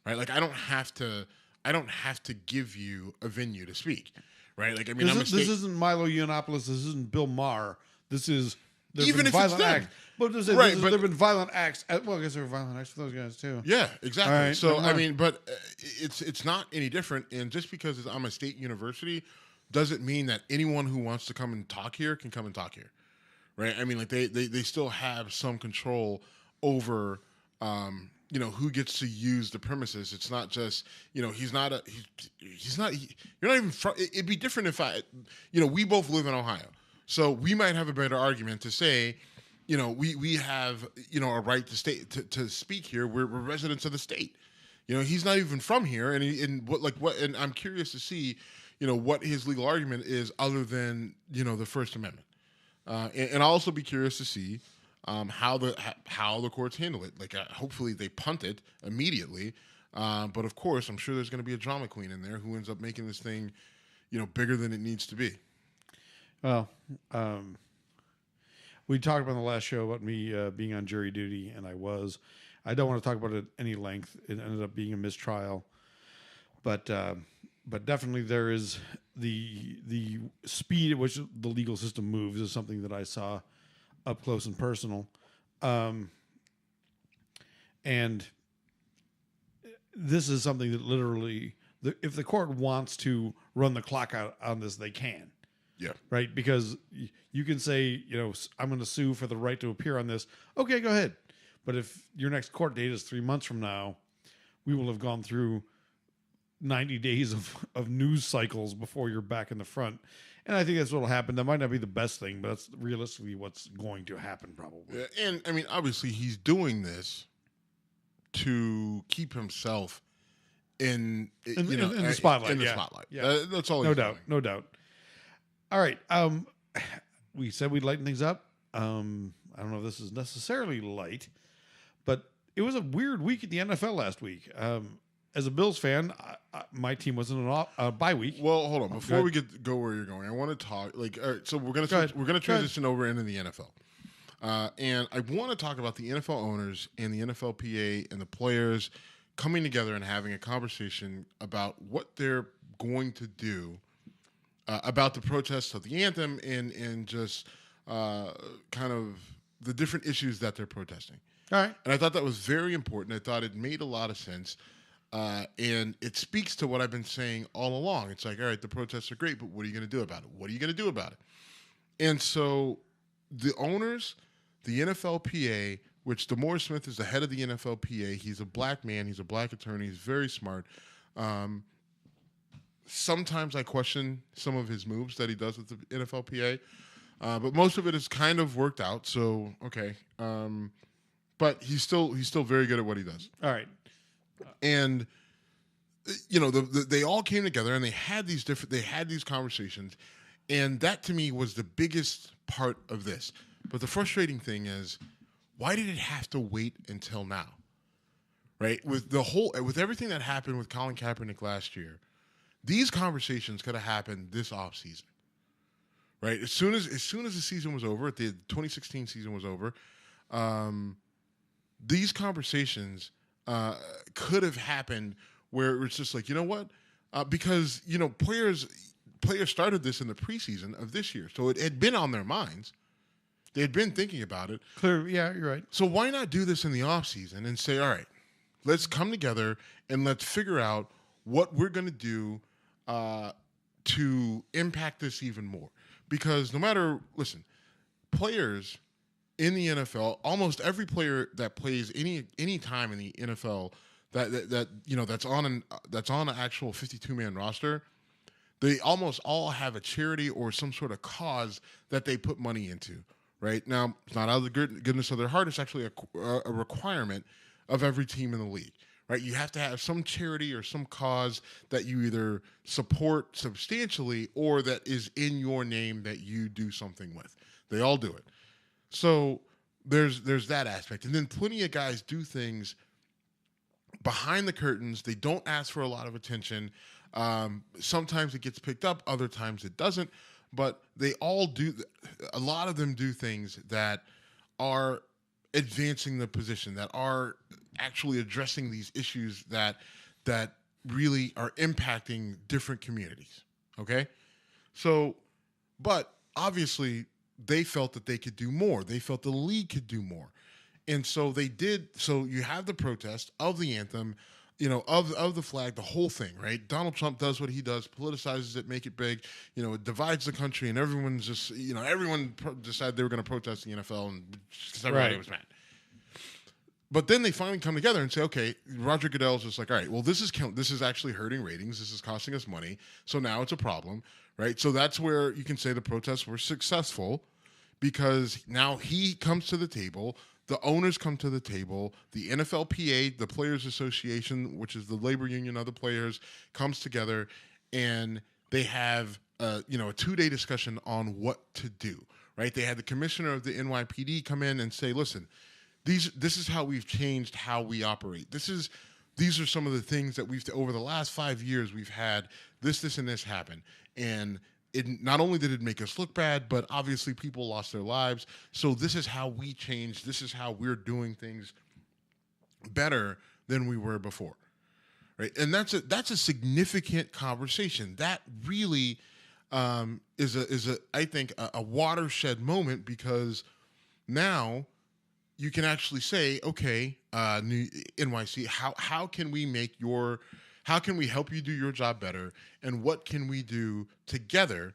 right? Like I don't have to give you a venue to speak, right? Like I mean, this isn't Milo Yiannopoulos. This isn't Bill Maher. This is even if it's them. But there have been violent acts. Well, I guess there were violent acts for those guys too. Yeah, exactly. Right, so I mean, but it's not any different. And just because I'm a state university doesn't mean that anyone who wants to come and talk here can come and talk here. Right, I mean, like they still have some control over, who gets to use the premises. It's not just, you're not even from. It'd be different if we both live in Ohio, so we might have a better argument to say, we have, a right to speak here. We're residents of the state. He's not even from here, and I'm curious to see, what his legal argument is other than, the First Amendment. And I'll also be curious to see how the courts handle it. Like, hopefully they punt it immediately. But of course, I'm sure there's going to be a drama queen in there who ends up making this thing, bigger than it needs to be. Well, we talked about in the last show about me being on jury duty, and I was. I don't want to talk about it at any length. It ended up being a mistrial, but definitely there is the speed at which the legal system moves is something that I saw up close and personal. And this is something that literally, if the court wants to run the clock out on this, they can. Yeah. Right? Because you can say, I'm going to sue for the right to appear on this. Okay, go ahead. But if your next court date is 3 months from now, we will have gone through 90 days of news cycles before you're back in the front. And I think that's what will happen. That might not be the best thing, but that's realistically what's going to happen probably. Yeah, and I mean, obviously he's doing this to keep himself in the spotlight. Yeah. That's all. No doubt. All right. We said we'd lighten things up. I don't know if this is necessarily light, but it was a weird week at the NFL last week. As a Bills fan, my team was in a bye week. Well, hold on. Before we go where you're going, I want to talk. All right, so we're gonna transition over into the NFL, and I want to talk about the NFL owners and the NFLPA and the players coming together and having a conversation about what they're going to do about the protests of the anthem and just kind of the different issues that they're protesting. All right. And I thought that was very important. I thought it made a lot of sense. And it speaks to what I've been saying all along. It's like, all right, the protests are great, but what are you going to do about it? What are you going to do about it? And so the owners, the NFLPA, which DeMaurice Smith is the head of the NFLPA. He's a black man. He's a black attorney. He's very smart. Sometimes I question some of his moves that he does with the NFLPA, but most of it is kind of worked out. So, okay. But he's still very good at what he does. All right. And they all came together and they had these conversations, and that to me was the biggest part of this. But the frustrating thing is, why did it have to wait until now? Right? With everything that happened with Colin Kaepernick last year, these conversations could have happened this offseason. Right? As soon as the season was over, the 2016 season was over, these conversations could have happened where it's just like, you know what? Because, players started this in the preseason of this year. So it had been on their minds. They had been thinking about it. Clear. Yeah, you're right. So why not do this in the offseason and say, all right, let's come together and let's figure out what we're going to do to impact this even more. Because players in the NFL, almost every player that plays any time in the NFL that's on an actual 52-man roster, they almost all have a charity or some sort of cause that they put money into. Right now, it's not out of the goodness of their heart. It's actually a requirement of every team in the league. Right, you have to have some charity or some cause that you either support substantially or that is in your name that you do something with. They all do it. So there's that aspect, and then plenty of guys do things behind the curtains. They don't ask for a lot of attention. Sometimes it gets picked up, other times it doesn't. But they all do. A lot of them do things that are advancing the position, that are actually addressing these issues that really are impacting different communities. Okay, so, but obviously they felt that they could do more. They felt the league could do more. And so they did. So you have the protest of the anthem, of the flag, the whole thing, right? Donald Trump does what he does, politicizes it, make it big. It divides the country, and everyone's just, everyone decided they were going to protest the NFL, and because everybody was mad. But then they finally come together and say, okay, Roger Goodell's just like, all right, well, this is actually hurting ratings. This is costing us money. So now it's a problem, right? So that's where you can say the protests were successful, because now he comes to the table. The owners come to the table. The NFLPA, the Players Association, which is the labor union of the players, comes together, and they have a 2-day discussion on what to do. Right? They had the commissioner of the NYPD come in and say, "Listen, this is how we've changed how we operate. These are some of the things that over the last 5 years we've had this and this happen, and it not only did it make us look bad, but obviously people lost their lives. So this is how we changed. This is how we're doing things better than we were before." Right? And that's a significant conversation. That really is I think a watershed moment, because now you can actually say, okay, NYC, how can we help you do your job better, and what can we do together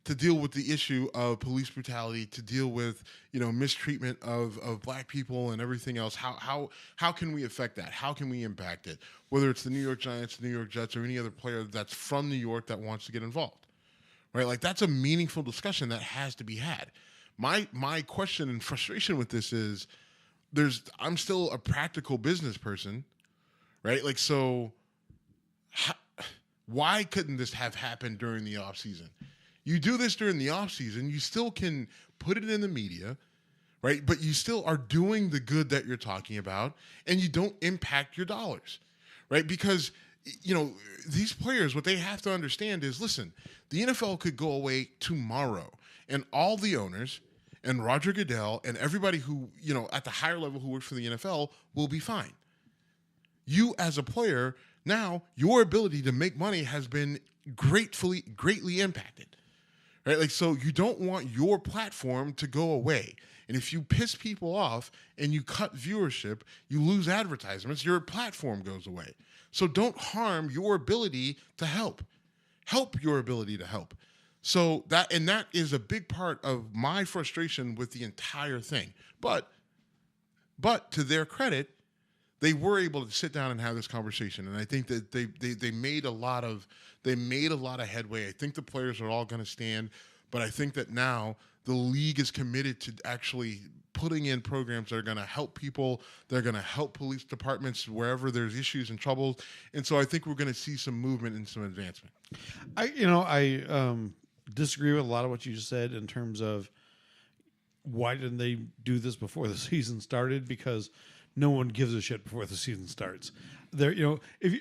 to deal with the issue of police brutality, to deal with mistreatment of black people and everything else? How can we affect that? How can we impact it? Whether it's the New York Giants, the New York Jets, or any other player that's from New York that wants to get involved, right? Like, that's a meaningful discussion that has to be had. My question and frustration with this is, I'm still a practical business person, right? Like, so why couldn't this have happened during the off season? You do this during the off season, you still can put it in the media, right? But you still are doing the good that you're talking about, and you don't impact your dollars, right? Because, these players, what they have to understand is, listen, the NFL could go away tomorrow, and all the owners and Roger Goodell and everybody who, at the higher level who works for the NFL will be fine. You as a player, now your ability to make money has been greatly impacted. right? Like, so you don't want your platform to go away. And if you piss people off and you cut viewership, you lose advertisements, your platform goes away. So don't harm your ability to help. Help your ability to help. So that is a big part of my frustration with the entire thing. But to their credit, they were able to sit down and have this conversation, and I think that they made a lot of headway. I think the players are all going to stand, but I think that now the league is committed to actually putting in programs that are going to help people. They're going to help police departments wherever there's issues and troubles, and so I think we're going to see some movement and some advancement. I disagree with a lot of what you just said in terms of why didn't they do this before the season started? Because no one gives a shit before the season starts. If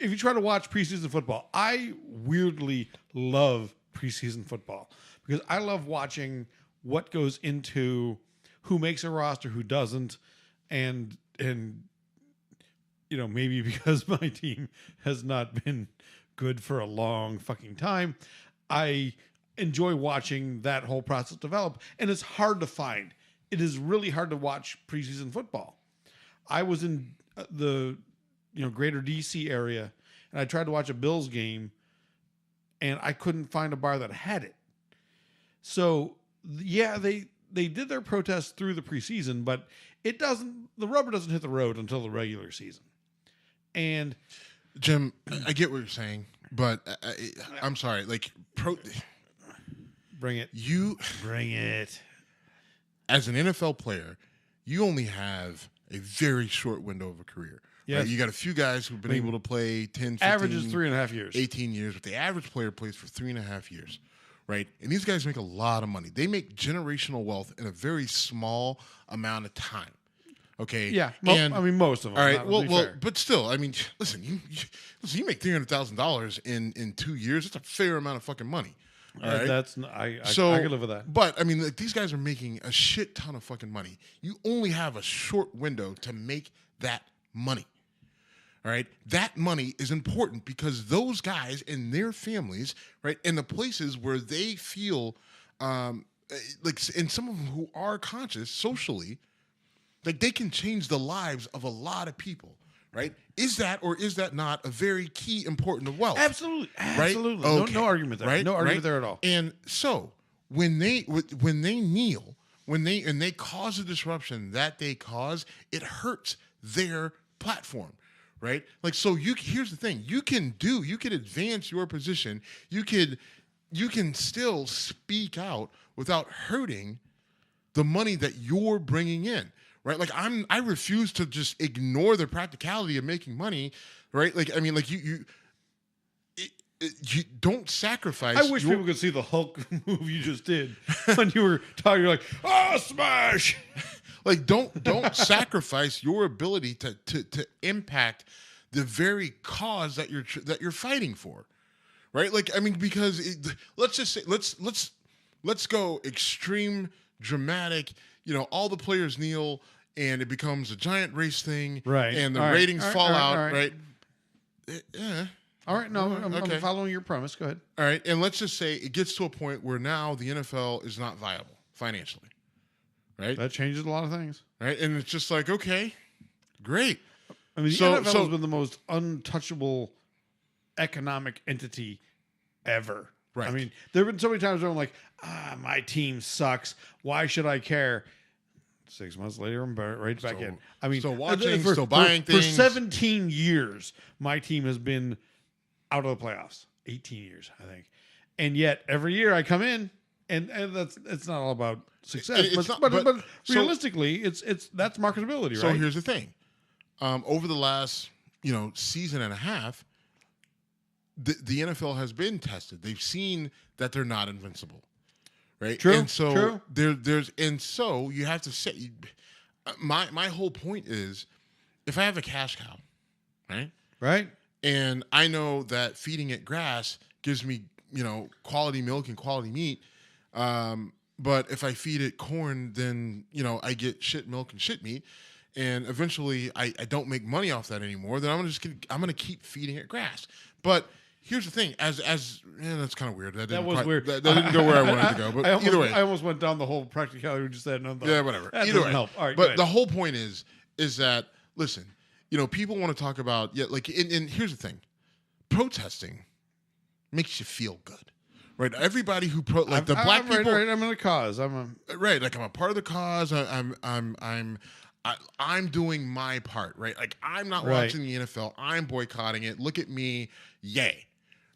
you try to watch preseason football, I weirdly love preseason football because I love watching what goes into who makes a roster, who doesn't, and maybe because my team has not been good for a long fucking time, I enjoy watching that whole process develop, and it's hard to find. It is really hard to watch preseason football. I was in the greater DC area, and I tried to watch a Bills game, and I couldn't find a bar that had it. So yeah, they did their protests through the preseason, but the rubber doesn't hit the road until the regular season. And Jim, I get what you're saying, but I'm sorry. Bring it. Bring it. As an NFL player, you only have a very short window of a career. Yes. Right? You got a few guys who've been able to play 10, 15, average is 3.5 years. 18 years, but the average player plays for 3.5 years. Right? And these guys make a lot of money. They make generational wealth in a very small amount of time. Okay. Yeah. Most of them. All right. But still, listen, you make $300,000 in 2 years. That's a fair amount of fucking money. All right. I can live with that. But these guys are making a shit ton of fucking money. You only have a short window to make that money. All right. That money is important because those guys and their families, right, in the places where they feel and some of them who are conscious socially, they can change the lives of a lot of people. Right? Is that or is that not a very key important of wealth? Absolutely. Right? Okay. No argument there. Right? No argument there at all. And so when they kneel, when they cause a disruption that they cause, it hurts their platform. Right? Here's the thing. You can advance your position. You can still speak out without hurting the money that you're bringing in. Right, I refuse to just ignore the practicality of making money. Right, you don't sacrifice. I wish people could see the Hulk move you just did when you were talking. You're like, oh, smash! Don't sacrifice your ability to impact the very cause that you're fighting for. Right, because let's just say let's go extreme dramatic. All the players kneel and it becomes a giant race thing. Right. And the ratings fall out. Right. Yeah. All right. No, I'm following your premise. Go ahead. All right. And let's just say it gets to a point where now the NFL is not viable financially. Right. That changes a lot of things. Right. And it's just okay, great. The NFL has been the most untouchable economic entity ever. Right. There have been so many times where I'm like, my team sucks. Why should I care? 6 months later, I'm right back in. Still watching, still buying things. For 17 years, my team has been out of the playoffs. 18 years, I think. And yet, every year I come in, and it's not all about success. But realistically, it's that's marketability, right? So here's the thing. Over the last, season and a half, the NFL has been tested. They've seen that they're not invincible, right? True. And so true. So you have to say, my whole point is, if I have a cash cow, right, and I know that feeding it grass gives me, quality milk and quality meat, but if I feed it corn, then I get shit milk and shit meat. And eventually I don't make money off that anymore, then I'm going to keep feeding it grass. But here's the thing. That's kind of weird. That was weird. That didn't go where I wanted to go. But either way, I almost went down the whole practicality we just said. Yeah, whatever. That either doesn't way, help. All right, but the whole point is that listen, people want to talk about and here's the thing, protesting makes you feel good. Right, everybody who black people. Right, I'm in a cause. I'm a part of the cause. I'm doing my part. Right, like I'm not watching the NFL. I'm boycotting it. Look at me, yay!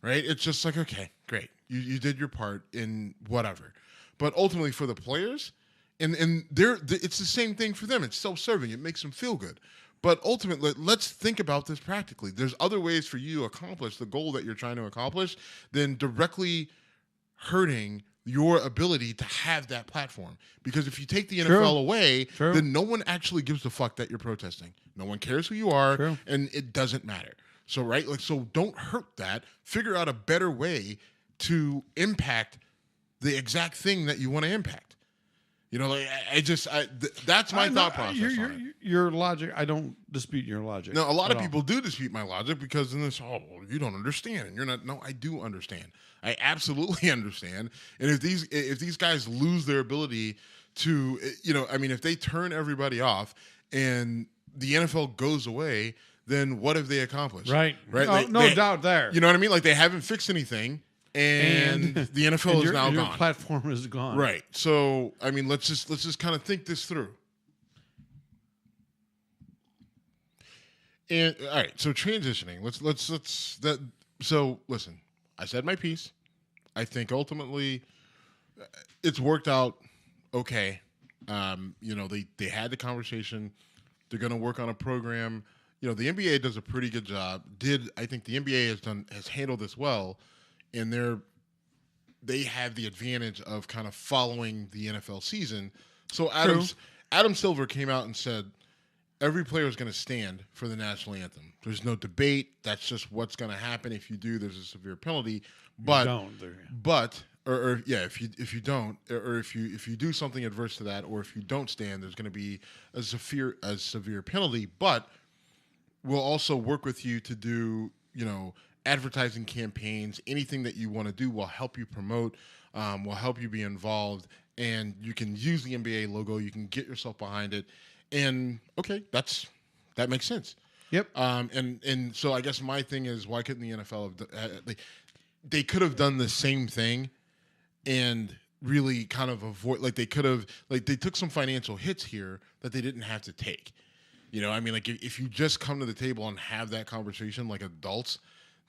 Right, it's just like okay, great. You did your part in whatever, but ultimately for the players, and it's the same thing for them. It's self-serving. It makes them feel good. But ultimately, let's think about this practically. There's other ways for you to accomplish the goal that you're trying to accomplish than directly hurting your ability to have that platform. Because if you take the NFL away, then no one actually gives a fuck that you're protesting. No one cares who you are, and it doesn't matter. So, so don't hurt that. Figure out a better way to impact the exact thing that you want to impact. That's my thought process. Your logic, I don't dispute your logic. No, a lot of people do dispute my logic because then it's, you don't understand, and you're not. No, I do understand. I absolutely understand. And if these guys lose their ability to, if they turn everybody off and the NFL goes away, then what have they accomplished? Right. No doubt there. You know what I mean? Like they haven't fixed anything. And the NFL is now your gone. Platform is gone. Right. So let's just kind of think this through. And all right. So transitioning. So listen. I said my piece. I think ultimately it's worked out okay. They had the conversation. They're going to work on a program. The NBA does a pretty good job. I think the NBA has handled this well. And they have the advantage of kind of following the NFL season. So Adam Silver came out and said, every player is going to stand for the national anthem. There's no debate. That's just what's going to happen. If you do, there's a severe penalty. But if you don't, or if you do something adverse to that, or if you don't stand, there's going to be a severe penalty. But we'll also work with you to do, advertising campaigns, anything that you want to do will help you promote, will help you be involved, and you can use the NBA logo. You can get yourself behind it, and okay, that makes sense. Yep. And so I guess my thing is, why couldn't the NFL have? They could have done the same thing, and really kind of avoid. They could have. They took some financial hits here that they didn't have to take. If you just come to the table and have that conversation like adults,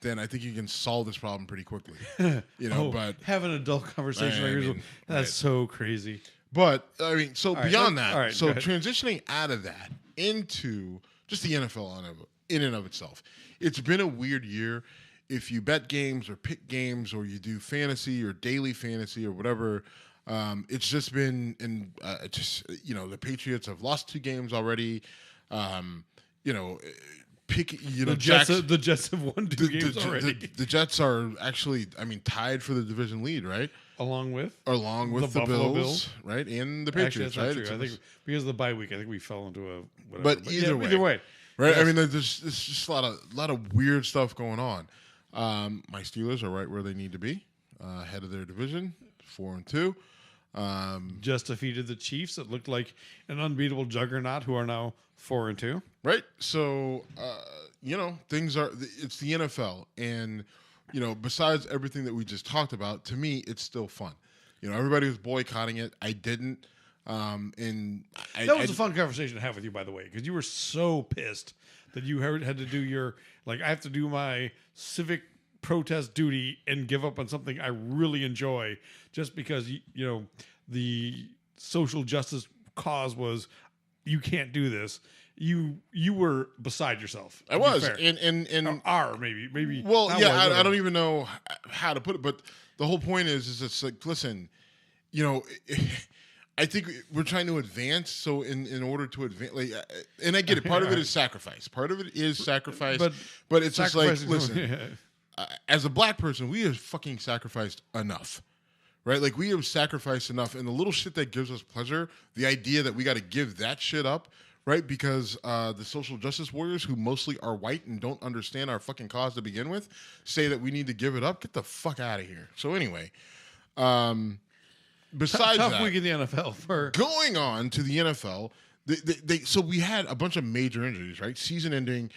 then I think you can solve this problem pretty quickly. But have an adult conversation that's so crazy. But beyond that, transitioning out of that into just the NFL in and of itself, it's been a weird year. If you bet games or pick games or you do fantasy or daily fantasy or whatever, it's just been the Patriots have lost 2 games already. The Jets have won 2 games already. The Jets are actually, tied for the division lead, right? Along with the Bills, right, and the Patriots, actually, that's not true. I think because of the bye week, I think we fell into a whatever. But either way, right? Yes. There's just a lot of weird stuff going on. My Steelers are right where they need to be, head of their division, 4-2. Just defeated the Chiefs. It looked like an unbeatable juggernaut who are now 4-2. Right. So, things are, it's the NFL. And, besides everything that we just talked about, to me, it's still fun. Everybody was boycotting it. I didn't. That was a fun conversation to have with you, by the way, because you were so pissed that you had to do your, I have to do my civic protest duty and give up on something I really enjoy just because, the social justice cause was you can't do this. You were beside yourself. I was, and maybe. Well, yeah, I don't even know how to put it, but the whole point is it's like, listen, I think we're trying to advance. So in order to advance, and I get it. Part of it is sacrifice. Part of it is sacrifice. But it's just like, listen, as a black person, we have fucking sacrificed enough. Right? Like, we have sacrificed enough, and the little shit that gives us pleasure, the idea that we got to give that shit up, right? Because the social justice warriors, who mostly are white and don't understand our fucking cause to begin with, say that we need to give it up. Get the fuck out of here. So anyway, besides tough that, week in the NFL for going on to the NFL, so we had a bunch of major injuries, right? Season-ending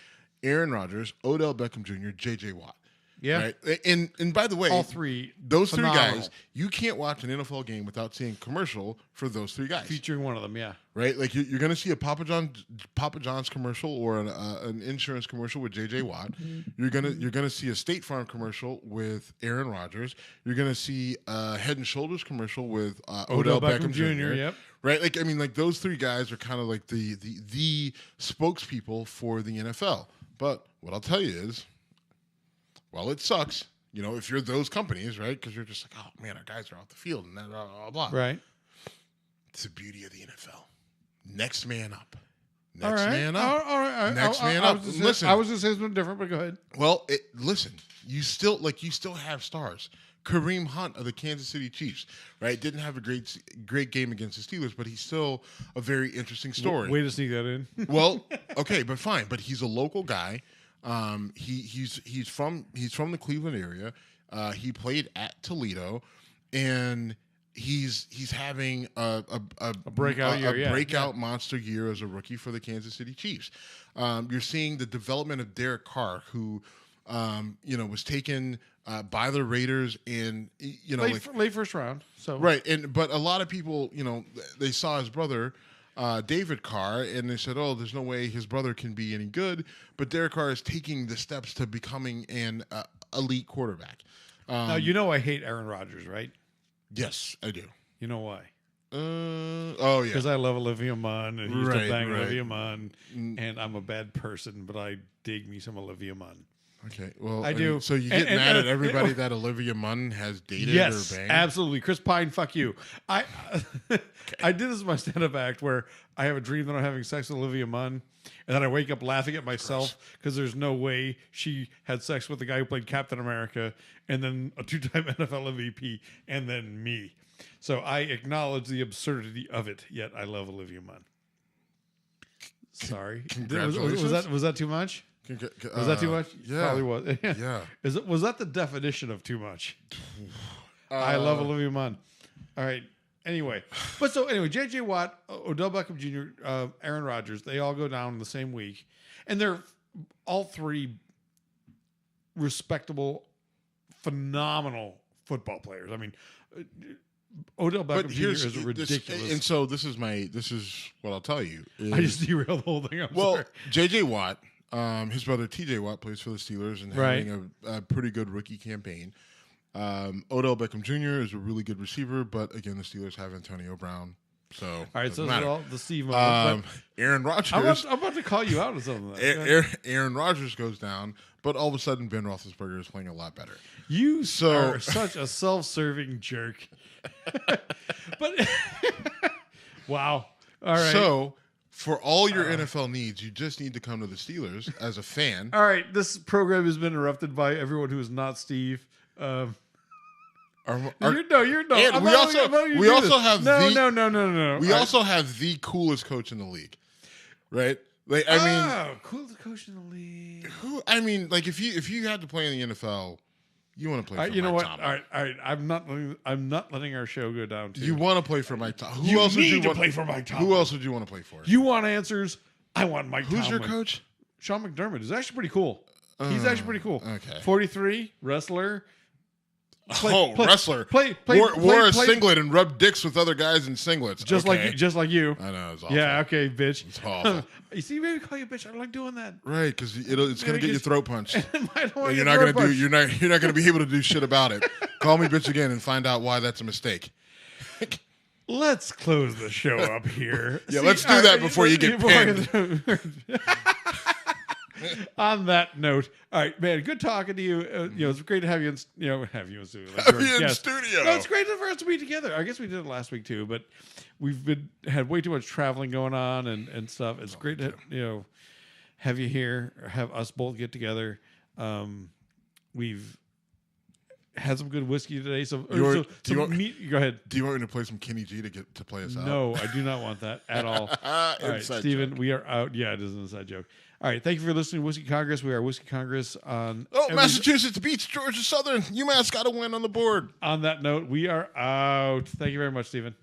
Aaron Rodgers, Odell Beckham Jr., J.J. Watt. yeah, Right? And by the way, all three those phenomenal. three guys, you can't watch an NFL game without seeing a commercial for those three guys. Featuring one of them, yeah. Right? Like you're going to see a Papa John's commercial or an insurance commercial with J.J. Watt. You're gonna see a State Farm commercial with Aaron Rodgers. You're going to see a Head and Shoulders commercial with Odell Beckham Jr. Yep. Right? Like I mean, like those three guys are kind of like the spokespeople for the NFL. But what I'll tell you is, well, it sucks, you know, if you're those companies, right? Because you're just like, oh man, our guys are off the field and blah, blah, blah. Right. It's the beauty of the NFL. Next man up. All Next right. man up. All right. Next man up. Listen. I was going to say something different, but go ahead. Well, listen, you still have stars. Kareem Hunt of the Kansas City Chiefs, right? Didn't have a great game against the Steelers, but he's still a very interesting story. Way to sneak that in. Well, okay, but fine. But he's a local guy. He's from the Cleveland area. He played at Toledo, and he's having a breakout year, breakout monster year as a rookie for the Kansas City Chiefs. You're seeing the development of Derek Carr, who was taken by the Raiders in late first round. So right, but a lot of people, they saw his brother. David Carr, and they said, oh, there's no way his brother can be any good. But Derek Carr is taking the steps to becoming an elite quarterback. Now, I hate Aaron Rodgers, right? Yes, I do. You know why? Oh, yeah. Because I love Olivia Munn, and he used to bang right. Olivia Munn, and I'm a bad person, but I dig me some Olivia Munn. Okay, well, I do. So you get mad at everybody that Olivia Munn has dated or banged? Absolutely. Chris Pine, fuck you. I did this in my stand-up act where I have a dream that I'm having sex with Olivia Munn, and then I wake up laughing at myself because there's no way she had sex with the guy who played Captain America, and then a 2-time NFL MVP, and then me. So I acknowledge the absurdity of it, yet I love Olivia Munn. Sorry. Congratulations. Was that too much? Was that too much? Yeah. Probably was. Yeah. Was that the definition of too much? I love Olivia Munn. All right. Anyway. J.J. Watt, Odell Beckham Jr., Aaron Rodgers, they all go down in the same week. And they're all three respectable, phenomenal football players. I mean, Odell Beckham Jr. is ridiculous. And so this is what I'll tell you. I just derailed the whole thing. I'm sorry. J.J. Watt, his brother T.J. Watt plays for the Steelers and having a pretty good rookie campaign. Odell Beckham Jr. is a really good receiver, but again, the Steelers have Antonio Brown. So all right, so this is all the Steve. Aaron Rodgers. I'm about to call you out on something. Aaron Rodgers goes down, but all of a sudden Ben Roethlisberger is playing a lot better. You are such a self-serving jerk. But wow. All right. So for all your NFL needs, you just need to come to the Steelers as a fan. All right. This program has been interrupted by everyone who is not Steve. No. We also have the coolest coach in the league, right? Like coolest coach in the league. Like if you had to play in the NFL, you want to play. For you know Mike what? Tomlin. All right. I'm not letting our show go down. You want to play for Mike Tomlin? Who else would you want to play for Mike Tomlin? Who else would you want to play for? You want answers? I want Mike Tomlin. Who's your coach? Sean McDermott. He's actually pretty cool. He's actually pretty cool. Okay. 43, wrestler. Wrestler. Wore a singlet and rubbed dicks with other guys in singlets. Just like you. I know. It's awful. Yeah, okay, bitch. It's awful. You see, maybe call you a bitch. I don't like doing that. Right, because it's going to get your throat punched. And you're not going to be able to do shit about it. Call me bitch again and find out why that's a mistake. Let's close the show up here. Yeah, let's do that before you get pinned. On that note, all right, man, good talking to you. It's great to have you in studio. Studio. No, it's great for us to be together. I guess we did it last week too, but we've had way too much traveling going on and stuff. It's great to have you here, or have us both get together. We've had some good whiskey today. Go ahead. Do you want me to play some Kenny G to play us out? No, I do not want that at all. All right, Steven, we are out. Yeah, it is an inside joke. All right, thank you for listening to Whiskey Congress. We are Whiskey Congress on... Massachusetts beats Georgia Southern. UMass got to win on the board. On that note, we are out. Thank you very much, Steven.